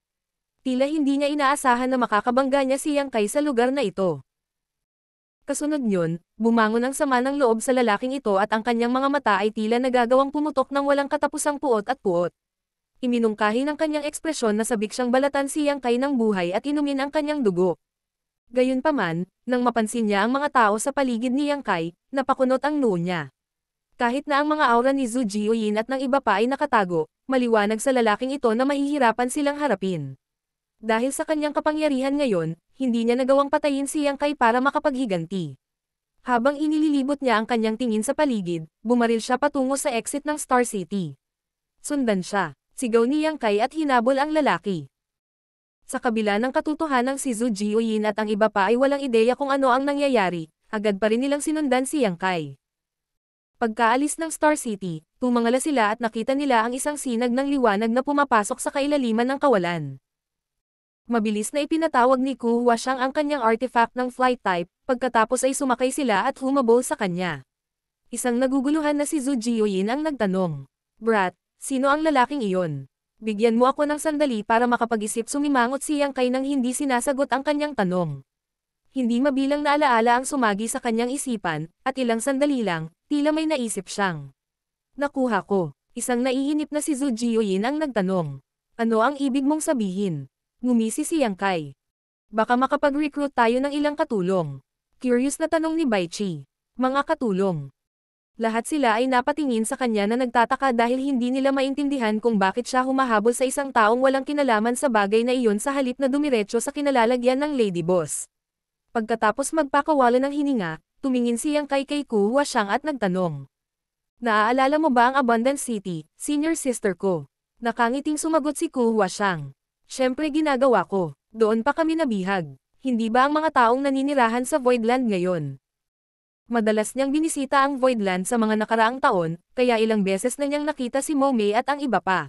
Tila hindi niya inaasahan na makakabangga niya si Yang Kai sa lugar na ito. Kasunod niyon, bumangon ang sama ng loob sa lalaking ito at ang kanyang mga mata ay tila nagagawang pumutok ng walang katapusang puot at puot. Iminungkahi ng kanyang ekspresyon na sabik siyang balatan si Yang Kai ng buhay at inumin ang kanyang dugo. Gayunpaman, nang mapansin niya ang mga tao sa paligid ni Yang Kai, napakunot ang noo niya. Kahit na ang mga aura ni Zhu Jiuyin at ng iba pa ay nakatago, maliwanag sa lalaking ito na mahihirapan silang harapin. Dahil sa kanyang kapangyarihan ngayon, hindi niya nagawang patayin si Yang Kai para makapaghiganti. Habang inililibot niya ang kanyang tingin sa paligid, bumaril siya patungo sa exit ng Star City. Sundan siya, sigaw ni Yang Kai at hinabol ang lalaki. Sa kabila ng katotohanang si Zhu Jiuyin at ang iba pa ay walang ideya kung ano ang nangyayari, agad pa rin nilang sinundan si Yang Kai. Pagkaalis ng Star City, tumangala sila at nakita nila ang isang sinag ng liwanag na pumapasok sa kailaliman ng kawalan. Mabilis na ipinatawag ni Ku Huashang ang kanyang artifact ng flight type, pagkatapos ay sumakay sila at humabol sa kanya. Isang naguguluhan na si Zhu Jiuyin ang nagtanong, Brat, sino ang lalaking iyon? Bigyan mo ako ng sandali para makapag-isip. Sumimangot si Yang Kai nang hindi sinasagot ang kanyang tanong. Hindi mabilang na alaala ang sumagi sa kanyang isipan, at ilang sandali lang, tila may naisip siyang. Nakuha ko. Isang naiinip na si Zhu Jiuyin ang nagtanong. Ano ang ibig mong sabihin? Ngumisi si Yang Kai. Baka makapag-recruit tayo ng ilang katulong. Curious na tanong ni Baichi. Mga katulong. Lahat sila ay napatingin sa kanya na nagtataka dahil hindi nila maintindihan kung bakit siya humahabol sa isang taong walang kinalaman sa bagay na iyon sa halip na dumiretso sa kinalalagyan ng Lady Boss. Pagkatapos magpakawala ng hininga, tumingin si Yang Kai kay Ku Huashang at nagtanong. Naaalala mo ba ang Abundant City, senior sister ko? Nakangiting sumagot si Ku Huashang. Siyempre ginagawa ko, doon pa kami nabihag. Hindi ba ang mga taong naninirahan sa Voidland ngayon? Madalas niyang binisita ang Voidland sa mga nakaraang taon, kaya ilang beses na niyang nakita si Momei at ang iba pa.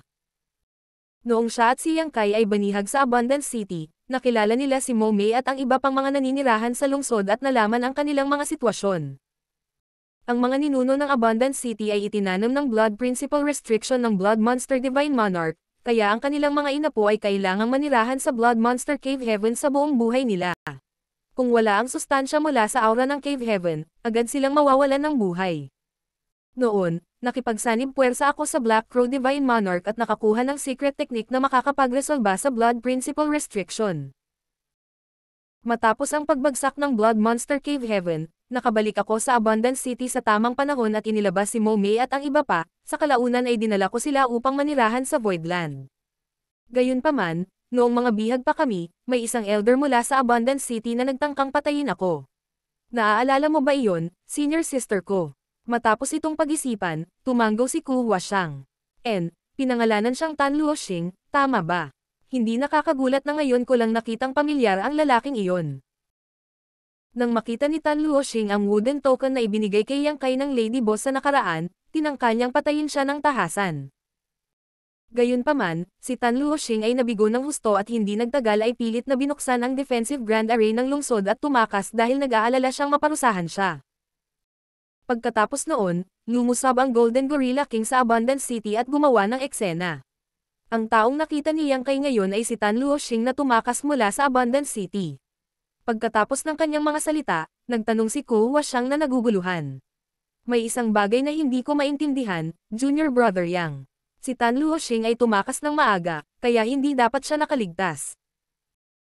Noong siya at si Yang Kai ay banihag sa Abundant City, nakilala nila si Momei at ang iba pang mga naninirahan sa lungsod at nalaman ang kanilang mga sitwasyon. Ang mga ninuno ng Abundant City ay itinanam ng Blood Principle Restriction ng Blood Monster Divine Monarch, kaya ang kanilang mga inapo ay kailangang manirahan sa Blood Monster Cave Heaven sa buong buhay nila. Kung wala ang sustansya mula sa aura ng Cave Heaven, agad silang mawawalan ng buhay. Noon, nakipagsanib puwersa ako sa Black Crow Divine Monarch at nakakuha ng secret technique na makakapagresolba sa Blood Principle Restriction. Matapos ang pagbagsak ng Blood Monster Cave Heaven, nakabalik ako sa Abundant City sa tamang panahon at inilabas si Momei at ang iba pa, sa kalaunan ay dinala ko sila upang manirahan sa Voidland. Gayunpaman, noong mga bihag pa kami, may isang elder mula sa Abundant City na nagtangkang patayin ako. Naaalala mo ba iyon, senior sister ko? Matapos itong pag-isipan, tumanggo si Ku Huashang. Pinangalanan siyang Tan Luoxing, tama ba? Hindi nakakagulat na ngayon ko lang nakitang pamilyar ang lalaking iyon. Nang makita ni Tan Luoxing ang wooden token na ibinigay kay Yang Kai ng Lady Boss sa nakaraan, tinangka niyang patayin siya ng tahasan. Gayunpaman, si Tan Luoxing ay nabigo ng husto at hindi nagtagal ay pilit na binuksan ang defensive grand array ng lungsod at tumakas dahil nag-aalala siyang maparusahan siya. Pagkatapos noon, lumusab ang Golden Gorilla King sa Abundant City at gumawa ng eksena. Ang taong nakita ni Yang Kai ngayon ay si Tan Luoxing na tumakas mula sa Abundant City. Pagkatapos ng kanyang mga salita, nagtanong si Ku Huashang na naguguluhan. May isang bagay na hindi ko maintindihan, Junior Brother Yang. Si Tan Luoxing ay tumakas ng maaga, kaya hindi dapat siya nakaligtas.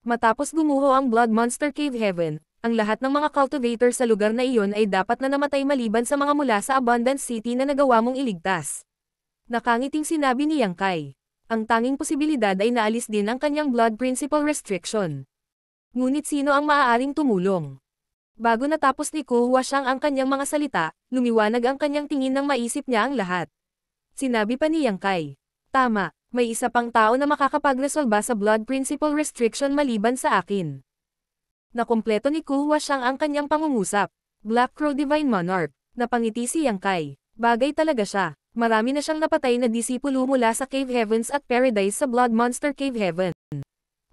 Matapos gumuho ang Blood Monster Cave Heaven, ang lahat ng mga cultivator sa lugar na iyon ay dapat na namatay maliban sa mga mula sa Abundant City na nagawa mong iligtas. Nakangiting sinabi ni Yang Kai. Ang tanging posibilidad ay naalis din ang kanyang Blood Principle Restriction. Ngunit sino ang maaaring tumulong? Bago natapos ni Ku Huashang ang kanyang mga salita, lumiwanag ang kanyang tingin nang maisip niya ang lahat. Sinabi pa ni Yang Kai. Tama, may isa pang tao na makakapagresolba sa Blood Principle Restriction maliban sa akin. Nakumpleto ni Ku Huashang ang kanyang pangungusap. Black Crow Divine Monarch. Napangiti si Yang Kai. Bagay talaga siya. Marami na siyang napatay na disipulo mula sa Cave Heavens at Paradise sa Blood Monster Cave Heaven.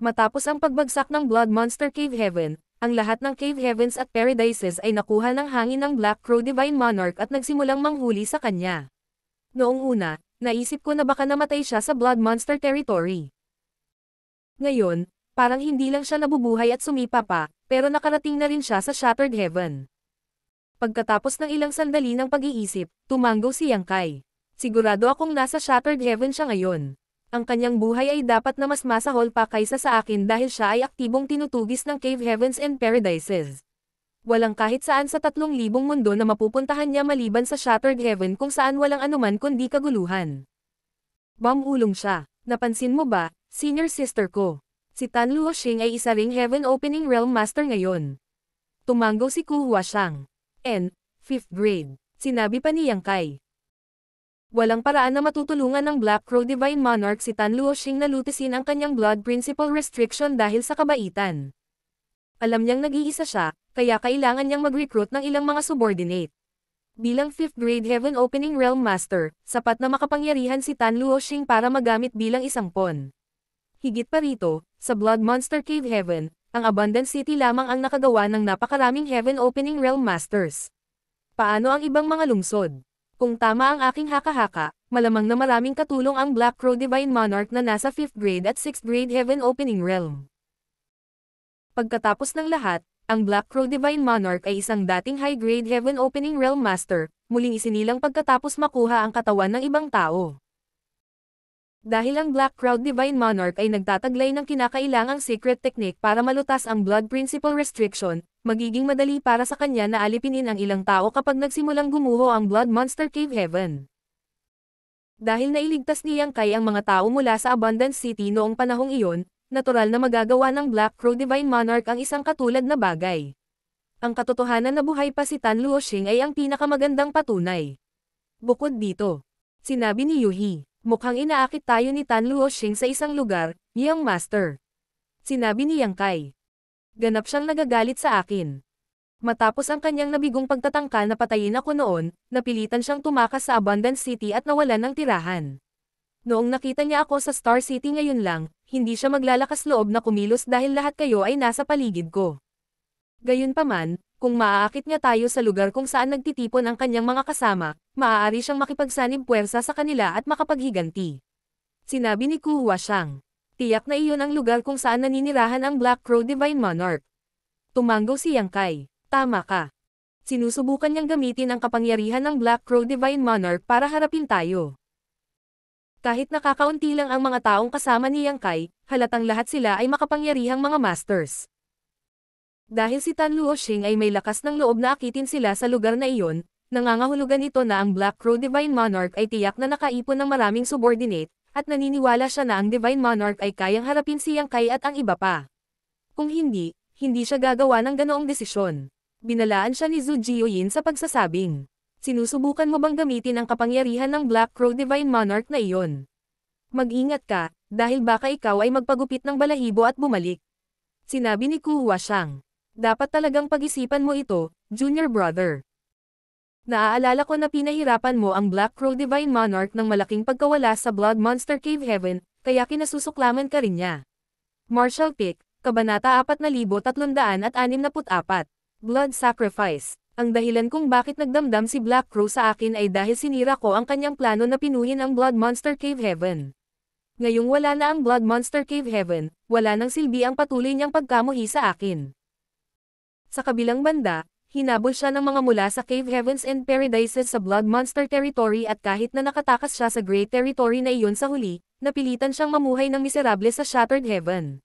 Matapos ang pagbagsak ng Blood Monster Cave Heaven, ang lahat ng Cave Heavens at Paradises ay nakuha ng hangin ng Black Crow Divine Monarch at nagsimulang manghuli sa kanya. Noong una, naisip ko na baka namatay siya sa Blood Monster Territory. Ngayon, parang hindi lang siya nabubuhay at sumipa pa, pero nakarating na rin siya sa Shattered Heaven. Pagkatapos ng ilang sandali ng pag-iisip, tumanggo si Yang Kai. Sigurado akong nasa Shattered Heaven siya ngayon. Ang kanyang buhay ay dapat na mas masahol pa kaysa sa akin dahil siya ay aktibong tinutugis ng Cave Heavens and Paradises. Walang kahit saan sa 3,000 mundo na mapupuntahan niya maliban sa Shattered Heaven kung saan walang anuman kundi kaguluhan. Ulong siya. Napansin mo ba, senior sister ko? Si Tan Luoxing ay isa ring Heaven Opening Realm Master ngayon. Tumanggo si Ku Huashang. 5th grade. Sinabi pa ni Yang Kai. Walang paraan na matutulungan ng Black Crow Divine Monarch si Tan Luoxing na lutisin ang kanyang Blood Principle Restriction dahil sa kabaitan. Alam niyang nag-iisa siya, kaya kailangan niyang mag-recruit ng ilang mga subordinate. Bilang 5th grade Heaven Opening Realm Master, sapat na makapangyarihan si Tan Luoxing para magamit bilang isang pawn. Higit pa rito, sa Blood Monster Cave Heaven, ang Abundant City lamang ang nakagawa ng napakaraming Heaven Opening Realm Masters. Paano ang ibang mga lungsod? Kung tama ang aking haka-haka, malamang na maraming katulong ang Black Crow Divine Monarch na nasa 5th grade at 6th grade Heaven Opening Realm. Pagkatapos ng lahat, ang Black Crow Divine Monarch ay isang dating high-grade Heaven Opening Realm Master, muling isinilang pagkatapos makuha ang katawan ng ibang tao. Dahil ang Black Crow Divine Monarch ay nagtataglay ng kinakailangang secret technique para malutas ang Blood Principle Restriction, magiging madali para sa kanya na alipinin ang ilang tao kapag nagsimulang gumuho ang Blood Monster Cave Heaven. Dahil nailigtas ni Yang Kai ang mga tao mula sa Abundant City noong panahong iyon, natural na magagawa ng Black Crow Divine Monarch ang isang katulad na bagay. Ang katotohanan na buhay pa si Tan Luoxing ay ang pinakamagandang patunay. Bukod dito, sinabi ni Yuhi, mukhang inaakit tayo ni Tan Luoxing sa isang lugar, Young Master. Sinabi ni Yang Kai. Ganap siyang nagagalit sa akin. Matapos ang kanyang nabigong pagtatangka na patayin ako noon, napilitan siyang tumakas sa Abundant City at nawalan ng tirahan. Noong nakita niya ako sa Star City ngayon lang, hindi siya maglalakas loob na kumilos dahil lahat kayo ay nasa paligid ko. Gayunpaman, Kung maaakit niya tayo sa lugar kung saan nagtitipon ang kanyang mga kasama, maaari siyang makipagsanib puwersa sa kanila at makapaghiganti. Sinabi ni Ku Huashang. Tiyak na iyon ang lugar kung saan naninirahan ang Black Crow Divine Monarch. Tumanggo si Yang Kai. Tama ka. Sinusubukan niyang gamitin ang kapangyarihan ng Black Crow Divine Monarch para harapin tayo. Kahit nakakaunti lang ang mga taong kasama ni Yang Kai, halatang lahat sila ay makapangyarihang mga masters. Dahil si Tan Luoxing ay may lakas ng loob na akitin sila sa lugar na iyon, nangangahulugan ito na ang Black Crow Divine Monarch ay tiyak na nakaipon ng maraming subordinate, at naniniwala siya na ang Divine Monarch ay kayang harapin si Yang Kai at ang iba pa. Kung hindi siya gagawa ng ganoong desisyon. Binalaan siya ni Zhu Jiuyin sa pagsasabing, sinusubukan mo bang gamitin ang kapangyarihan ng Black Crow Divine Monarch na iyon? Mag-ingat ka, dahil baka ikaw ay magpagupit ng balahibo at bumalik. Sinabi ni Ku Huashang. Dapat talagang pag-isipan mo ito, junior brother. Naaalala ko na pinahirapan mo ang Black Crow Divine Monarch ng malaking pagkawala sa Blood Monster Cave Heaven, kaya kinasusuklaman ka rin niya. Martial Pick, Kabanata 4364, Blood Sacrifice. Ang dahilan kung bakit nagdamdam si Black Crow sa akin ay dahil sinira ko ang kanyang plano na pinuhin ang Blood Monster Cave Heaven. Ngayong wala na ang Blood Monster Cave Heaven, wala nang silbi ang patuloy niyang pagkamuhi sa akin. Sa kabilang banda, hinabol siya ng mga mula sa Cave Heavens and Paradises sa Blood Monster Territory at kahit na nakatakas siya sa Great Territory na iyon sa huli, napilitan siyang mamuhay ng miserable sa Shattered Heaven.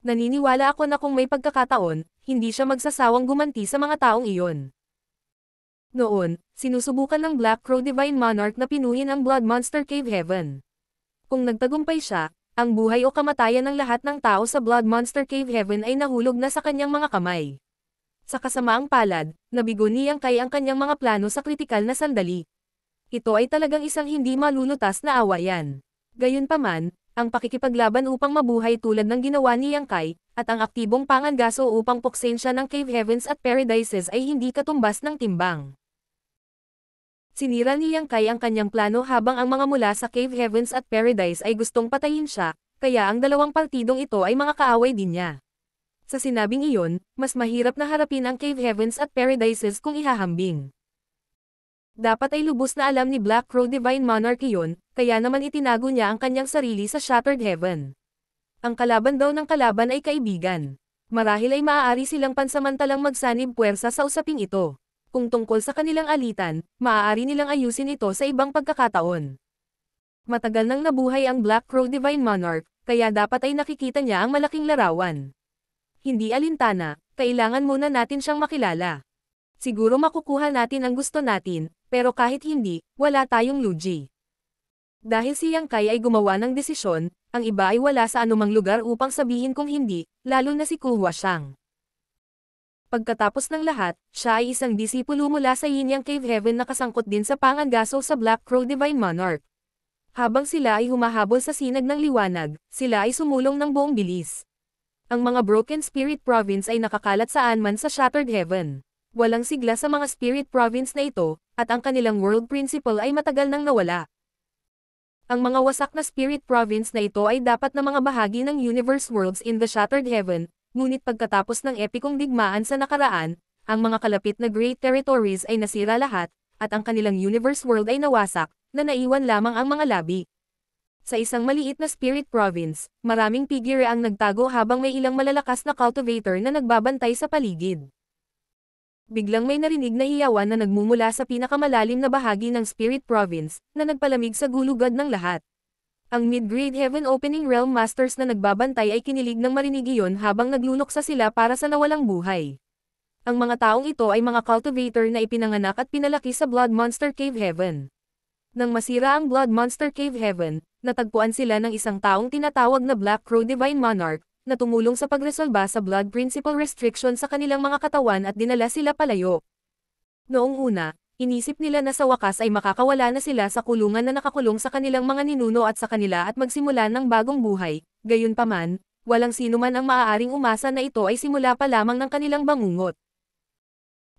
Naniniwala ako na kung may pagkakataon, hindi siya magsasawang gumanti sa mga taong iyon. Noon, sinusubukan ng Black Crow Divine Monarch na pinuhin ang Blood Monster Cave Heaven. Kung nagtagumpay siya, ang buhay o kamatayan ng lahat ng tao sa Blood Monster Cave Heaven ay nahulog na sa kanyang mga kamay. Sa kasamaang palad, nabigo ni Yang Kai ang kanyang mga plano sa kritikal na sandali. Ito ay talagang isang hindi malulutas na awayan. Gayunpaman, ang pakikipaglaban upang mabuhay tulad ng ginawa ni Yang Kai, at ang aktibong pangangaso upang puksain siya ng Cave Heavens at Paradises ay hindi katumbas ng timbang. Sinira ni Yang Kai ang kanyang plano habang ang mga mula sa Cave Heavens at Paradise ay gustong patayin siya, kaya ang dalawang partidong ito ay mga kaaway din niya. Sa sinabing iyon, mas mahirap na harapin ang Cave Heavens at Paradises kung ihahambing. Dapat ay lubos na alam ni Black Crow Divine Monarch iyon, kaya naman itinago niya ang kanyang sarili sa Shattered Heaven. Ang kalaban daw ng kalaban ay kaibigan. Marahil ay maaari silang pansamantalang magsanib puwersa sa usaping ito. Kung tungkol sa kanilang alitan, maaari nilang ayusin ito sa ibang pagkakataon. Matagal nang nabuhay ang Black Crow Divine Monarch, kaya dapat ay nakikita niya ang malaking larawan. Hindi alintana, kailangan muna natin siyang makilala. Siguro makukuha natin ang gusto natin, pero kahit hindi, wala tayong lugi. Dahil si Yang Kai ay gumawa ng desisyon, ang iba ay wala sa anumang lugar upang sabihin kung hindi, lalo na si Ku Huashang. Pagkatapos ng lahat, siya ay isang disipulo mula sa Yinyang Cave Heaven na kasangkot din sa pangangaso sa Black Crow Divine Monarch. Habang sila ay humahabol sa sinag ng liwanag, sila ay sumulong ng buong bilis. Ang mga Broken Spirit Province ay nakakalat saan man sa Shattered Heaven. Walang sigla sa mga Spirit Province na ito, at ang kanilang World Principle ay matagal nang nawala. Ang mga wasak na Spirit Province na ito ay dapat na mga bahagi ng Universe Worlds in the Shattered Heaven, ngunit pagkatapos ng epikong digmaan sa nakaraan, ang mga kalapit na Great Territories ay nasira lahat, at ang kanilang Universe World ay nawasak, na naiwan lamang ang mga labi. Sa isang maliit na Spirit Province, maraming figure ang nagtago habang may ilang malalakas na cultivator na nagbabantay sa paligid. Biglang may narinig na hiyawan na nagmumula sa pinakamalalim na bahagi ng Spirit Province, na nagpalamig sa gulugad ng lahat. Ang Mid-Grade Heaven Opening Realm Masters na nagbabantay ay kinilig ng marinig iyon habang nagluluksa sila para sa nawalang buhay. Ang mga taong ito ay mga cultivator na ipinanganak at pinalaki sa Blood Monster Cave Heaven. Nang masira ang Blood Monster Cave Heaven, natagpuan sila ng isang taong tinatawag na Black Crow Divine Monarch, na tumulong sa pagresolba sa Blood Principle Restriction sa kanilang mga katawan at dinala sila palayo. Noong una, inisip nila na sa wakas ay makakawala na sila sa kulungan na nakakulong sa kanilang mga ninuno at sa kanila at magsimula ng bagong buhay, gayunpaman, walang sinuman ang maaaring umasa na ito ay simula pa lamang ng kanilang bangungot.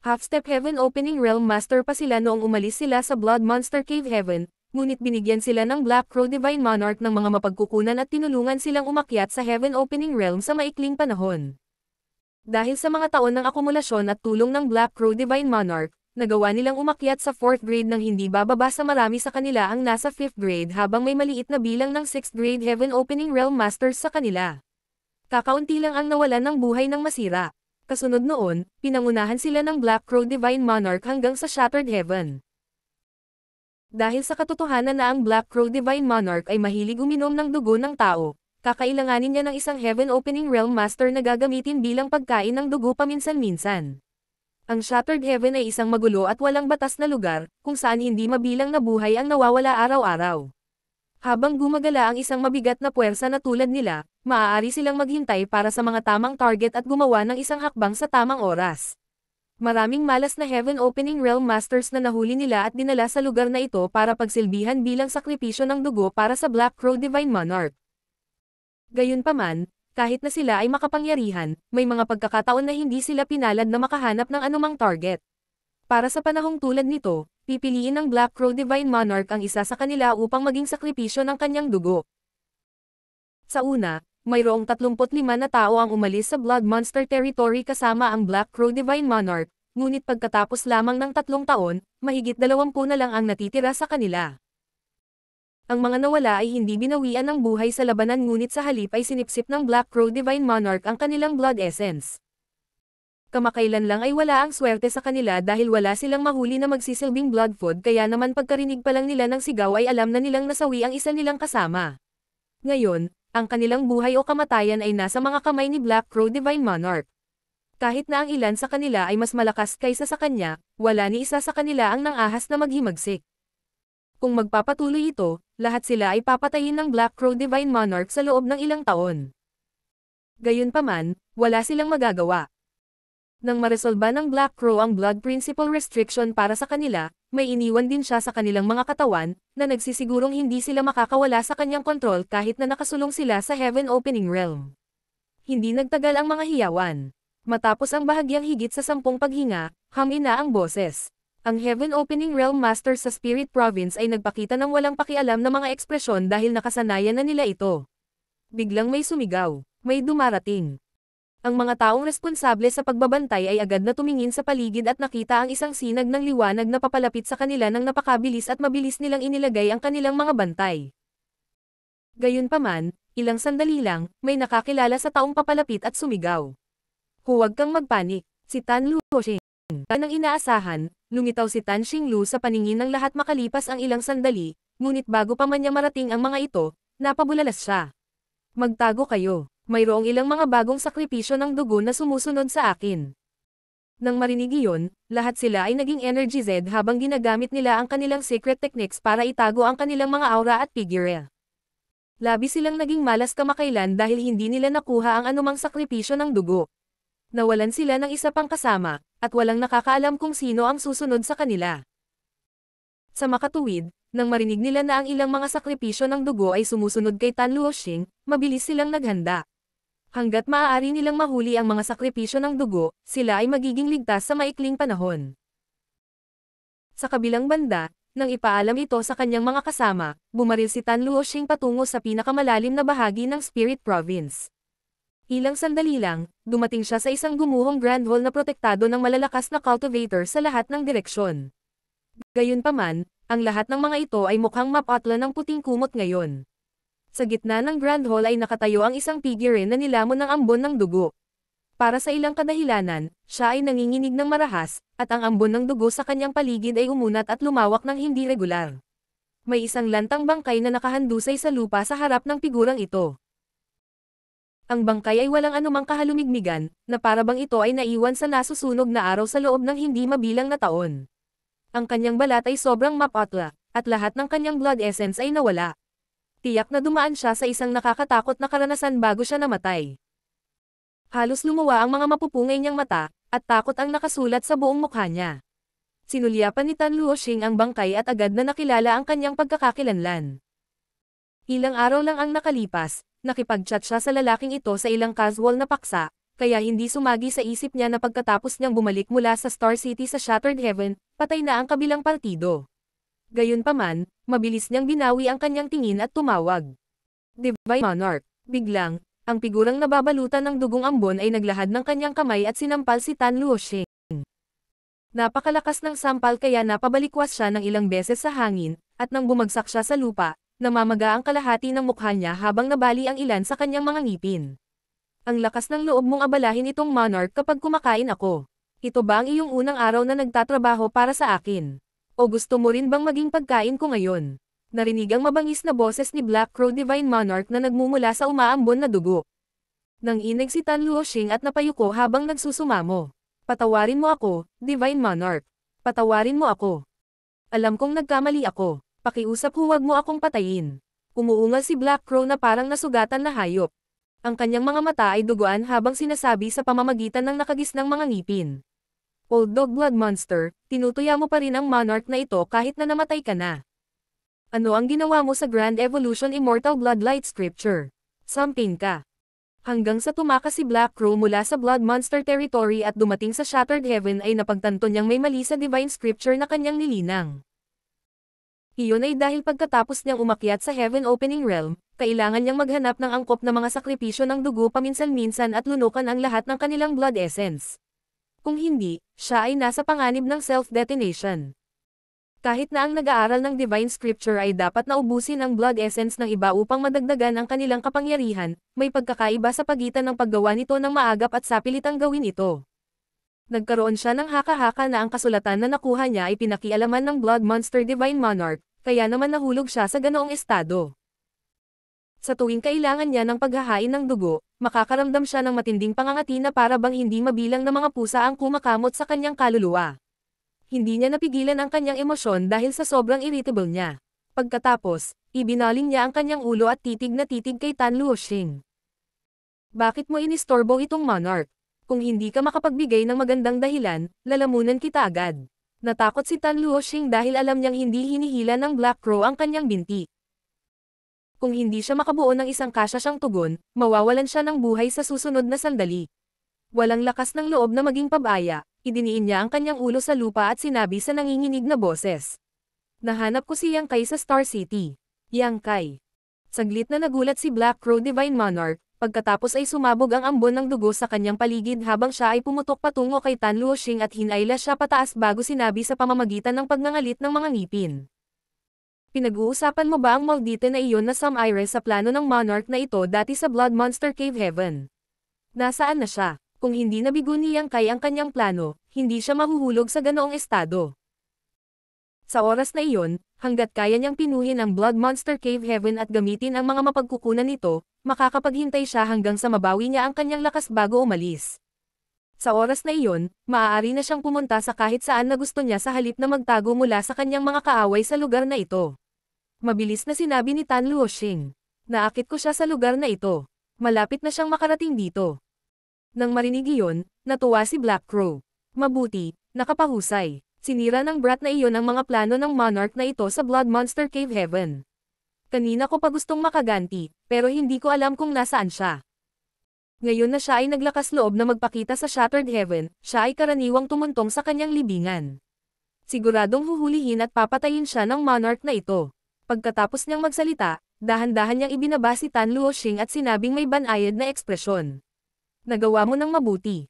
Half-Step Heaven Opening Realm Master pa sila noong umalis sila sa Blood Monster Cave Heaven, ngunit binigyan sila ng Black Crow Divine Monarch ng mga mapagkukunan at tinulungan silang umakyat sa Heaven Opening Realm sa maikling panahon. Dahil sa mga taon ng akumulasyon at tulong ng Black Crow Divine Monarch, nagawa nilang umakyat sa 4th grade nang hindi bababa sa marami sa kanila ang nasa 5th grade habang may maliit na bilang ng 6th grade Heaven Opening Realm Masters sa kanila. Kakaunti lang ang nawalan ng buhay ng masira. Kasunod noon, pinangunahan sila ng Black Crow Divine Monarch hanggang sa Shattered Heaven. Dahil sa katotohanan na ang Black Crow Divine Monarch ay mahilig uminom ng dugo ng tao, kakailanganin niya ng isang Heaven Opening Realm Master na gagamitin bilang pagkain ng dugo paminsan-minsan. Ang Shattered Heaven ay isang magulo at walang batas na lugar, kung saan hindi mabilang na buhay ang nawawala araw-araw. Habang gumagala ang isang mabigat na puwersa na tulad nila, maaari silang maghintay para sa mga tamang target at gumawa ng isang hakbang sa tamang oras. Maraming malas na Heaven Opening Realm Masters na nahuli nila at dinala sa lugar na ito para pagsilbihan bilang sakripisyo ng dugo para sa Black Crow Divine Monarch. Gayunpaman, kahit na sila ay makapangyarihan, may mga pagkakataon na hindi sila pinalad na makahanap ng anumang target. Para sa panahong tulad nito, pipiliin ng Black Crow Divine Monarch ang isa sa kanila upang maging sakripisyo ng kanyang dugo. Sa una, mayroong 35 na tao ang umalis sa Blood Monster Territory kasama ang Black Crow Divine Monarch, ngunit pagkatapos lamang ng 3 taon, mahigit 20 na lang ang natitira sa kanila. Ang mga nawala ay hindi binawian ng buhay sa labanan ngunit sa halip ay sinipsip ng Black Crow Divine Monarch ang kanilang blood essence. Kamakailan lang ay wala ang swerte sa kanila dahil wala silang mahuli na magsisilbing blood food kaya naman pagkarinig pa lang nila ng sigaw ay alam na nilang nasawi ang isa nilang kasama. Ngayon, ang kanilang buhay o kamatayan ay nasa mga kamay ni Black Crow Divine Monarch. Kahit na ang ilan sa kanila ay mas malakas kaysa sa kanya, wala ni isa sa kanila ang nangahas na maghimagsik. Kung magpapatuloy ito, lahat sila ay papatayin ng Black Crow Divine Monarch sa loob ng ilang taon. Gayunpaman, wala silang magagawa. Nang maresolba ng Black Crow ang Blood Principle Restriction para sa kanila, may iniwan din siya sa kanilang mga katawan, na nagsisigurong hindi sila makakawala sa kanyang kontrol kahit na nakasulong sila sa Heaven Opening Realm. Hindi nagtagal ang mga hiyawan. Matapos ang bahagyang higit sa 10 paghinga, hamina ang boses. Ang Heaven Opening Realm Master sa Spirit Province ay nagpakita ng walang pakialam na mga ekspresyon dahil nakasanayan na nila ito. Biglang may sumigaw, may dumarating. Ang mga taong responsable sa pagbabantay ay agad na tumingin sa paligid at nakita ang isang sinag ng liwanag na papalapit sa kanila nang napakabilis at mabilis nilang inilagay ang kanilang mga bantay. Gayunpaman, ilang sandali lang, may nakakilala sa taong papalapit at sumigaw. Huwag kang magpanik, si Tan Luoxing. Nang inaasahan, lumitaw si Tan Xinglu sa paningin ng lahat makalipas ang ilang sandali, ngunit bago pa man niya marating ang mga ito, napabulalas siya. Magtago kayo. Mayroong ilang mga bagong sakripisyo ng dugo na sumusunod sa akin. Nang marinig iyon, lahat sila ay naging Energy Z habang ginagamit nila ang kanilang secret techniques para itago ang kanilang mga aura at figure. Labi silang naging malas kamakailan dahil hindi nila nakuha ang anumang sakripisyo ng dugo. Nawalan sila ng isa pang kasama, at walang nakakaalam kung sino ang susunod sa kanila. Sa makatuwid, nang marinig nila na ang ilang mga sakripisyo ng dugo ay sumusunod kay Tan Luoxing, mabilis silang naghanda. Hanggat maaari nilang mahuli ang mga sakripisyo ng dugo, sila ay magiging ligtas sa maikling panahon. Sa kabilang banda, nang ipaalam ito sa kanyang mga kasama, bumaril si Tan Luoxing patungo sa pinakamalalim na bahagi ng Spirit Province. Ilang sandali lang, dumating siya sa isang gumuhong Grand Hall na protektado ng malalakas na cultivator sa lahat ng direksyon. Gayunpaman, ang lahat ng mga ito ay mukhang mapatla ng puting kumot ngayon. Sa gitna ng Grand Hall ay nakatayo ang isang figurine na nilamon ng ambon ng dugo. Para sa ilang kadahilanan, siya ay nanginginig ng marahas, at ang ambon ng dugo sa kanyang paligid ay umunat at lumawak ng hindi regular. May isang lantang bangkay na nakahandusay sa lupa sa harap ng figurang ito. Ang bangkay ay walang anumang kahalumigmigan, na parabang ito ay naiwan sa nasusunog na araw sa loob ng hindi mabilang na taon. Ang kanyang balat ay sobrang mapatla, at lahat ng kanyang blood essence ay nawala. Tiyak na dumaan siya sa isang nakakatakot na karanasan bago siya namatay. Halos lumuwa ang mga mapupungay niyang mata, at takot ang nakasulat sa buong mukha niya. Sinulyapan ni Tan Luoxing ang bangkay at agad na nakilala ang kanyang pagkakakilanlan. Ilang araw lang ang nakalipas, nakipag-chat siya sa lalaking ito sa ilang casual na paksa, kaya hindi sumagi sa isip niya na pagkatapos niyang bumalik mula sa Star City sa Shattered Heaven, patay na ang kabilang partido. Gayunpaman, mabilis niyang binawi ang kanyang tingin at tumawag. Divine Monarch. Biglang, Ang figurang nababalutan ng dugong ambon ay naglahad ng kanyang kamay at sinampal si Tan Luoxing. Napakalakas ng sampal kaya napabalikwas siya ng ilang beses sa hangin, at nang bumagsak siya sa lupa, namamaga ang kalahati ng mukha niya habang nabali ang ilan sa kanyang mga ngipin. Ang lakas ng loob mong abalahin itong monarch kapag kumakain ako. Ito ba ang iyong unang araw na nagtatrabaho para sa akin? O gusto mo rin bang maging pagkain ko ngayon? Narinig ang mabangis na boses ni Black Crow Divine Monarch na nagmumula sa umaambon na dugo. Nang inig si Tan Luoxing at napayuko habang nagsusumamo. Patawarin mo ako, Divine Monarch. Patawarin mo ako. Alam kong nagkamali ako. Pakiusap huwag mo akong patayin. Umuungal si Black Crow na parang nasugatan na hayop. Ang kanyang mga mata ay duguan habang sinasabi sa pamamagitan ng nakagisnang mga ngipin. Old Dog Blood Monster, tinutuya mo pa rin ang monarch na ito kahit na namatay ka na. Ano ang ginawa mo sa Grand Evolution Immortal Bloodlight Scripture? Something ka. Hanggang sa tumakas si Black Crow mula sa Blood Monster Territory at dumating sa Shattered Heaven ay napagtanto niyang may mali sa Divine Scripture na kanyang nilinang. Iyon ay dahil pagkatapos niyang umakyat sa Heaven Opening Realm, kailangan niyang maghanap ng angkop na mga sakripisyo ng dugo paminsan-minsan at lunukan ang lahat ng kanilang blood essence. Kung hindi, siya ay nasa panganib ng self-detonation. Kahit na ang nag-aaral ng Divine Scripture ay dapat na ubusin ang blood essence ng iba upang madagdagan ang kanilang kapangyarihan, may pagkakaiba sa pagitan ng paggawa nito ng maagap at sapilitang gawin ito. Nagkaroon siya ng haka-haka na ang kasulatan na nakuha niya ay pinakialaman ng Blood Monster Divine Monarch, kaya naman nahulog siya sa ganoong estado. Sa tuwing kailangan niya ng paghahain ng dugo, makakaramdam siya ng matinding pangangati na para bang hindi mabilang na mga pusa ang kumakamot sa kanyang kaluluwa. Hindi niya napigilan ang kanyang emosyon dahil sa sobrang irritable niya. Pagkatapos, ibinaling niya ang kanyang ulo at titig na titig kay Tan Luoxing. Bakit mo inistorbo itong monarch? Kung hindi ka makapagbigay ng magandang dahilan, lalamunan kita agad. Natakot si Tan Luoxing dahil alam niyang hindi hinihila ng Black Crow ang kanyang binti. Kung hindi siya makabuo ng isang kasyang tugon, mawawalan siya ng buhay sa susunod na sandali. Walang lakas ng loob na maging pabaya, idiniin niya ang kanyang ulo sa lupa at sinabi sa nanginginig na boses. Nahanap ko si Yang Kai sa Star City. Yang Kai. Saglit na nagulat si Black Crow Divine Monarch, pagkatapos ay sumabog ang ambon ng dugo sa kanyang paligid habang siya ay pumutok patungo kay Tan Luoxing at hinayla siya pataas bago sinabi sa pamamagitan ng pagngangalit ng mga ngipin. Pinag-uusapan mo ba ang maldita na iyon na Sam Iris sa plano ng monarch na ito dati sa Blood Monster Cave Heaven? Nasaan na siya? Kung hindi nabigo ni Yang Kai ang kanyang plano, hindi siya mahuhulog sa ganoong estado. Sa oras na iyon, hanggat kaya niyang pinuhin ang Blood Monster Cave Heaven at gamitin ang mga mapagkukunan nito, makakapaghintay siya hanggang sa mabawi niya ang kanyang lakas bago umalis. Sa oras na iyon, maaari na siyang pumunta sa kahit saan na gusto niya sa halip na magtago mula sa kanyang mga kaaway sa lugar na ito. Mabilis na sinabi ni Tan Luoxing. Naakit ko siya sa lugar na ito. Malapit na siyang makarating dito. Nang marinig iyon, natuwa si Black Crow. Mabuti, nakapahusay. Sinira ng brat na iyon ang mga plano ng monarch na ito sa Blood Monster Cave Heaven. Kanina ko pa gustong makaganti, pero hindi ko alam kung nasaan siya. Ngayon na siya ay naglakas loob na magpakita sa Shattered Heaven, siya ay karaniwang tumuntong sa kanyang libingan. Siguradong huhulihin at papatayin siya ng monarch na ito. Pagkatapos niyang magsalita, dahan-dahan niyang ibinaba si Tan Luoxing at sinabing may banayad na ekspresyon. Nagawa mo ng mabuti.